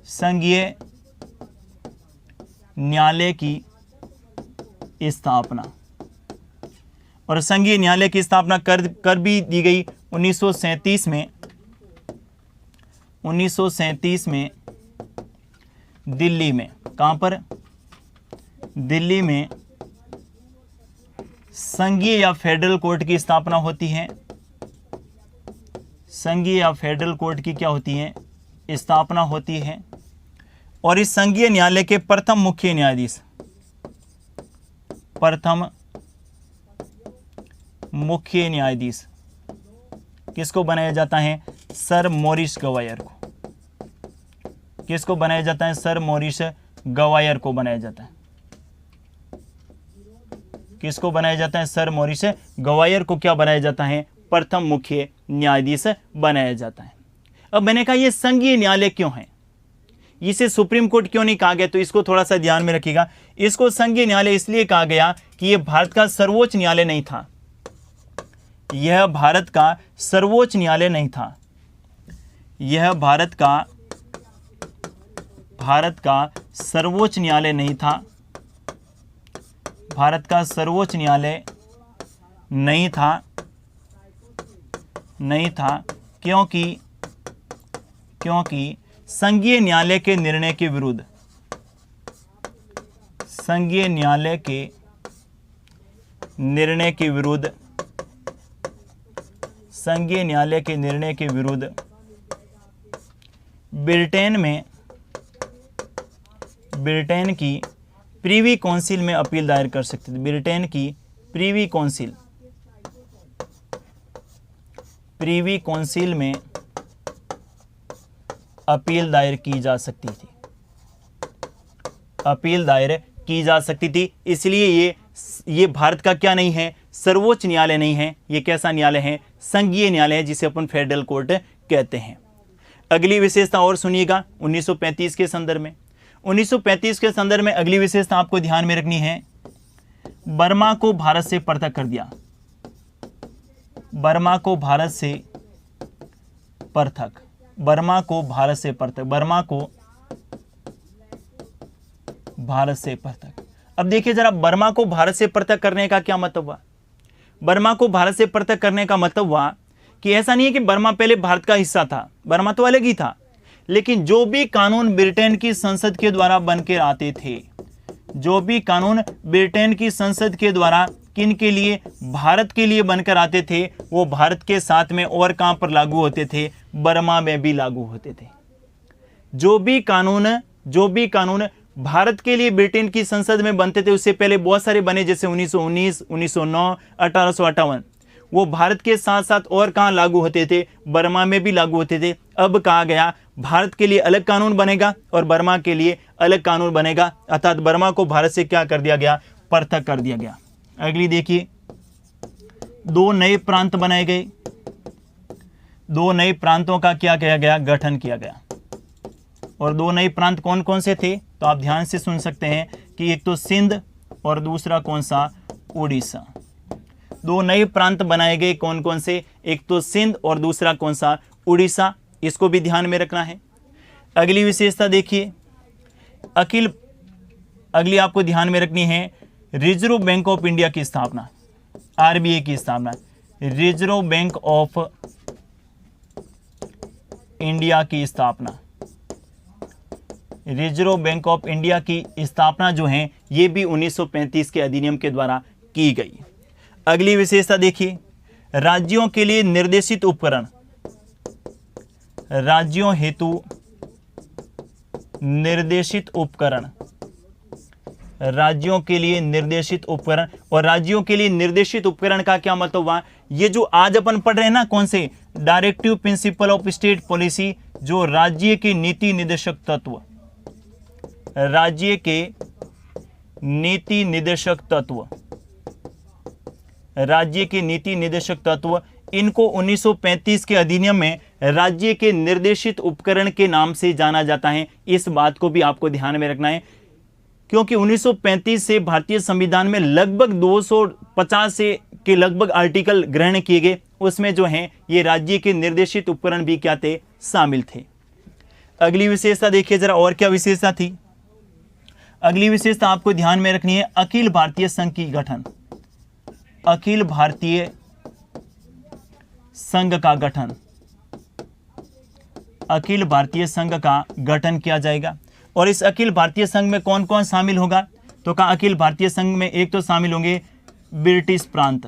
संघीय न्यायालय की स्थापना, और संघीय न्यायालय की स्थापना कर भी दी गई 1937 में। 1937 में दिल्ली में। कहां पर? दिल्ली में संघीय या फेडरल कोर्ट की स्थापना होती है। संघीय या फेडरल कोर्ट की क्या होती है? स्थापना होती है। और इस संघीय न्यायालय के प्रथम मुख्य न्यायाधीश, प्रथम मुख्य न्यायाधीश किसको बनाया जाता है? सर मॉरिस गवायर को। किसको बनाया जाता है? सर मॉरिस गवायर को बनाया जाता है। किसको बनाया जाता है? सर मॉरिस गवायर को क्या बनाया जाता है? प्रथम मुख्य न्यायाधीश बनाया जाता है। अब मैंने कहा ये संघीय न्यायालय क्यों है, इसे सुप्रीम कोर्ट क्यों नहीं कहा गया, तो इसको थोड़ा सा ध्यान में रखिएगा। इसको संघीय न्यायालय इसलिए कहा गया कि यह भारत का सर्वोच्च न्यायालय नहीं था। यह भारत का सर्वोच्च न्यायालय नहीं था। यह भारत का सर्वोच्च न्यायालय नहीं था। भारत का सर्वोच्च न्यायालय नहीं था क्योंकि संघीय न्यायालय के निर्णय के विरुद्ध, संघीय न्यायालय के निर्णय के विरुद्ध, संघीय न्यायालय के निर्णय के विरुद्ध ब्रिटेन की प्रीवी काउंसिल में अपील दायर कर सकते थे। ब्रिटेन की प्रीवी काउंसिल में अपील दायर की जा सकती थी। अपील दायर की जा सकती थी। इसलिए ये भारत का क्या नहीं है? सर्वोच्च न्यायालय नहीं है। ये कैसा न्यायालय है? संघीय न्यायालय है, जिसे अपन फेडरल कोर्ट कहते हैं। अगली विशेषता और सुनिएगा 1935 के संदर्भ में। 1935 के संदर्भ में अगली विशेषता आपको ध्यान में रखनी है, बर्मा को भारत से पृथक कर दिया। बर्मा को भारत से पृथक, बर्मा को भारत से पृथक, बर्मा को भारत से पृथक। अब देखिए जरा, बर्मा को भारत से पृथक करने का क्या मतलब हुआ? बर्मा को भारत से पृथक करने का मतलब हुआ कि ऐसा नहीं है कि बर्मा पहले भारत का हिस्सा था, बर्मा तो अलग ही था, लेकिन जो भी कानून ब्रिटेन की संसद के द्वारा बन के आते थे, जो भी कानून ब्रिटेन की संसद के द्वारा किन के लिए, भारत के लिए बनकर आते थे, वो भारत के साथ में और कहां पर लागू होते थे? बर्मा में भी लागू होते थे। जो भी कानून भारत के लिए ब्रिटेन की संसद में बनते थे, उससे पहले बहुत सारे बने, जैसे 1919, 1909, 1858, वो भारत के साथ साथ और कहां लागू होते थे? बर्मा में भी लागू होते थे। अब कहा गया भारत के लिए अलग कानून बनेगा और बर्मा के लिए अलग कानून बनेगा, अर्थात बर्मा को भारत से क्या कर दिया गया? पृथक कर दिया गया। अगली देखिए, दो नए प्रांत बनाए गए। दो नए प्रांतों का क्या किया गया? गठन किया गया। और दो नए प्रांत कौन कौन से थे? तो आप ध्यान से सुन सकते हैं कि एक तो सिंध और दूसरा कौन सा? उड़ीसा। दो नए प्रांत बनाए गए, कौन कौन से? एक तो सिंध और दूसरा कौन सा? उड़ीसा। इसको भी ध्यान में रखना है। अगली विशेषता देखिए, अगली आपको ध्यान में रखनी है, रिजर्व बैंक ऑफ इंडिया की स्थापना, आरबीआई की स्थापना। रिजर्व बैंक ऑफ इंडिया की स्थापना, रिजर्व बैंक ऑफ इंडिया की स्थापना जो है ये भी 1935 के अधिनियम के द्वारा की गई। अगली विशेषता देखिए, राज्यों के लिए निर्देशित उपकरण, राज्यों हेतु निर्देशित उपकरण, राज्यों के लिए निर्देशित उपकरण। और राज्यों के लिए निर्देशित उपकरण का क्या मतलब हुआ? ये जो आज अपन पढ़ रहे हैं ना, कौन से? Directive principle of state policy, जो राज्य के नीति निर्देशक तत्व, राज्य के नीति निर्देशक तत्व, राज्य के नीति निर्देशक तत्व, इनको 1935 के अधिनियम में राज्य के निर्देशित उपकरण के नाम से जाना जाता है। इस बात को भी आपको ध्यान में रखना है, क्योंकि 1935 से भारतीय संविधान में लगभग 250 से के लगभग आर्टिकल ग्रहण किए गए, उसमें जो हैं ये राज्य के निर्देशित उपकरण भी क्या थे? शामिल थे। अगली विशेषता देखिए जरा, और क्या विशेषता थी? अगली विशेषता आपको ध्यान में रखनी है, अखिल भारतीय संघ की गठन। अखिल भारतीय संघ का गठन, अखिल भारतीय संघ का गठन किया जाएगा। और इस अखिल भारतीय संघ में कौन कौन शामिल होगा? तो कहा अखिल भारतीय संघ में एक तो शामिल होंगे ब्रिटिश प्रांत।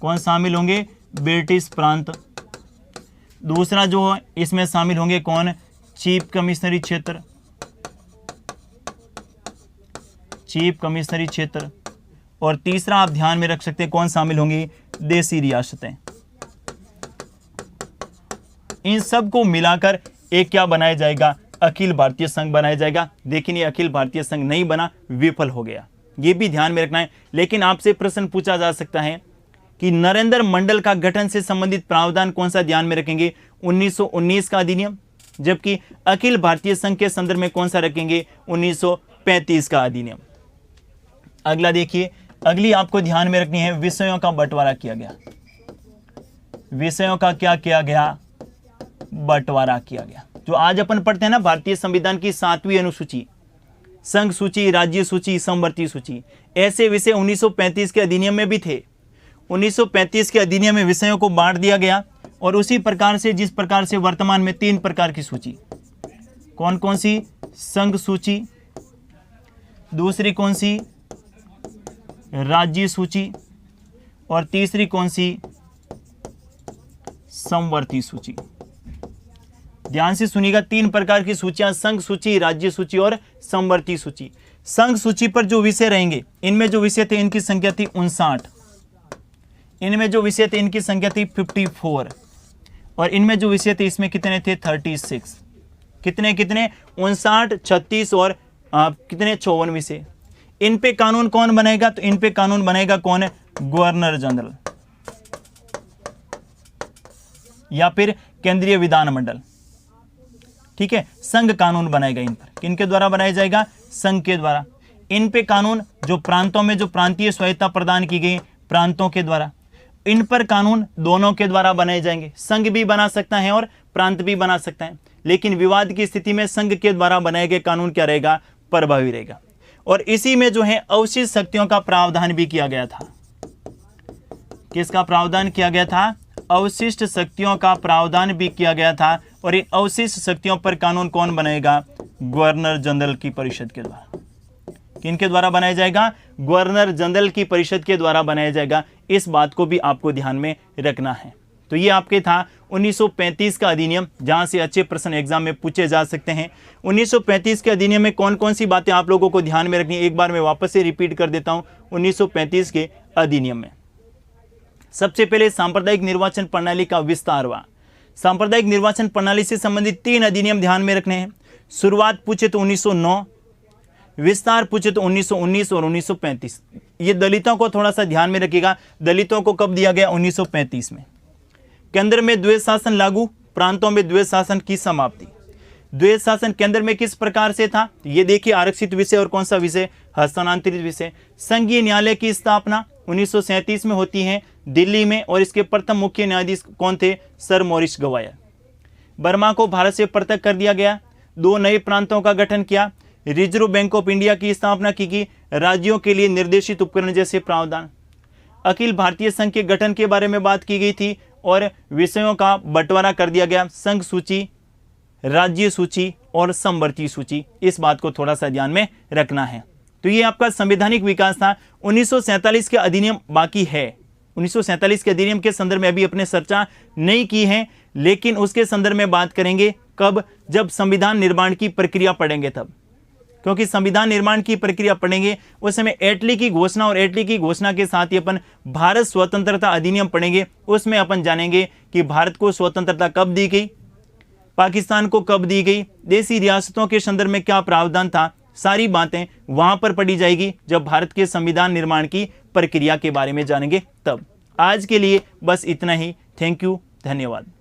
कौन शामिल होंगे? ब्रिटिश प्रांत। दूसरा जो इसमें शामिल होंगे कौन? चीफ कमिश्नरी क्षेत्र, चीफ कमिश्नरी क्षेत्र। और तीसरा आप ध्यान में रख सकते हैं कौन शामिल होंगी? देसी रियासतें। इन सब को मिलाकर एक क्या बनाया जाएगा? अखिल भारतीय संघ बनाया जाएगा। लेकिन ये अखिल भारतीय संघ नहीं बना, विफल हो गया, ये भी ध्यान में रखना है। लेकिन आपसे प्रश्न पूछा जा सकता है कि नरेंद्र मंडल का गठन से संबंधित प्रावधान कौन सा ध्यान में रखेंगे? 1919 का अधिनियम। जबकि अखिल भारतीय संघ के संदर्भ में कौन सा रखेंगे? 1935 का अधिनियम। अगला देखिए, अगली आपको ध्यान में रखनी है, विषयों का बंटवारा किया गया। विषयों का क्या किया गया? बंटवारा किया गया। जो आज अपन पढ़ते हैं ना भारतीय संविधान की 7वीं अनुसूची, संघ सूची, राज्य सूची, समवर्ती सूची, ऐसे विषय 1935 के अधिनियम में भी थे। 1935 के अधिनियम में विषयों को बांट दिया गया। और उसी प्रकार से जिस प्रकार से वर्तमान में 3 प्रकार की सूची, कौन कौन सी? संघ सूची, दूसरी कौन सी? राज्य सूची, और तीसरी कौन सी? समवर्ती सूची। ध्यान से सुनिएगा, 3 प्रकार की सूचियां, संघ सूची, राज्य सूची और समवर्ती सूची। संघ सूची पर जो विषय रहेंगे, इनमें जो विषय थे इनकी संख्या थी 59, इनमें जो विषय थे इनकी संख्या थी 54, और इनमें जो विषय थे इसमें कितने थे? 36। कितने 59, 36 और कितने? 54 विषय। इन पे कानून कौन बनेगा? तो इन पे कानून बनेगा कौन? Governor general. या फिर केंद्रीय विधानमंडल। ठीक है, संघ कानून बनाएगा इन पर। किनके द्वारा बनाया जाएगा? संघ के द्वारा। इन पे कानून जो प्रांतों में जो प्रांतीय स्वायत्तता प्रदान की गई प्रांतों के द्वारा, इन पर कानून दोनों के द्वारा बनाए जाएंगे। संघ भी बना सकता है और प्रांत भी बना सकता है, लेकिन विवाद की स्थिति में संघ के द्वारा बनाए गए कानून क्या रहेगा? प्रभावी रहेगा। और इसी में जो है अवशिष्ट शक्तियों का प्रावधान भी किया गया था। किसका प्रावधान किया गया था? अवशिष्ट शक्तियों का प्रावधान भी किया गया था। और इन अवशिष्ट शक्तियों पर कानून कौन बनाएगा? गवर्नर जनरल की परिषद के द्वारा। किनके द्वारा बनाया जाएगा? गवर्नर जनरल की परिषद के द्वारा बनाया जाएगा। इस बात को भी आपको ध्यान में रखना है। तो ये आपके था 1935 का अधिनियम, जहां से अच्छे प्रश्न एग्जाम में पूछे जा सकते हैं। 1935 के अधिनियम में कौन कौन सी बातें आप लोगों को ध्यान में रखनी है, एक बार मैं वापस से रिपीट कर देता हूं। 1935 के अधिनियम में सबसे पहले सांप्रदायिक निर्वाचन प्रणाली का विस्तार हुआ। सांप्रदायिक निर्वाचन प्रणाली से संबंधित 3 अधिनियम ध्यान में रखने हैं। शुरुआत पूछे तो 1909, विस्तार पूछे तो 1919 और 1935। ये दलितों को थोड़ा सा ध्यान में रखिएगा। दलितों को कब दिया गया? 1935 में। केंद्र में द्वैध शासन लागू, प्रांतों में द्वैध शासन की समाप्ति। द्वैध शासन केंद्र में किस प्रकार से था? ये देखिए, आरक्षित विषय और कौन सा विषय? हस्तांतरित विषय। संघीय न्यायालय की स्थापना 1937 में होती है दिल्ली में, और इसके प्रथम मुख्य न्यायाधीश कौन थे? Sir Morris गवायर। बर्मा को भारत से पृथक कर दिया गया। 2 नए प्रांतों का गठन किया। रिजर्व बैंक ऑफ इंडिया की स्थापना की राज्यों के लिए निर्देशित उपकरण जैसे प्रावधान। अखिल भारतीय संघ के गठन के बारे में बात की गई थी और विषयों का बंटवारा कर दिया गया। संघ सूची, राज्य सूची और समवर्ती सूची। इस बात को थोड़ा सा ध्यान में रखना है। तो ये आपका संवैधानिक विकास था। 1947 के अधिनियम बाकी है। 1947 के अधिनियम के संदर्भ में अभी अपने चर्चा नहीं की है, लेकिन उसके संदर्भ में बात करेंगे कब? जब संविधान निर्माण की प्रक्रिया पढ़ेंगे तब। क्योंकि संविधान निर्माण की प्रक्रिया पढ़ेंगे उस समय एटली की घोषणा, और एटली की घोषणा के साथ ही अपन भारत स्वतंत्रता अधिनियम पढ़ेंगे। उसमें अपन जानेंगे कि भारत को स्वतंत्रता कब दी गई, पाकिस्तान को कब दी गई, देशी रियासतों के संदर्भ में क्या प्रावधान था। सारी बातें वहां पर पढ़ी जाएगी जब भारत के संविधान निर्माण की प्रक्रिया के बारे में जानेंगे तब। आज के लिए बस इतना ही। थैंक यू, धन्यवाद।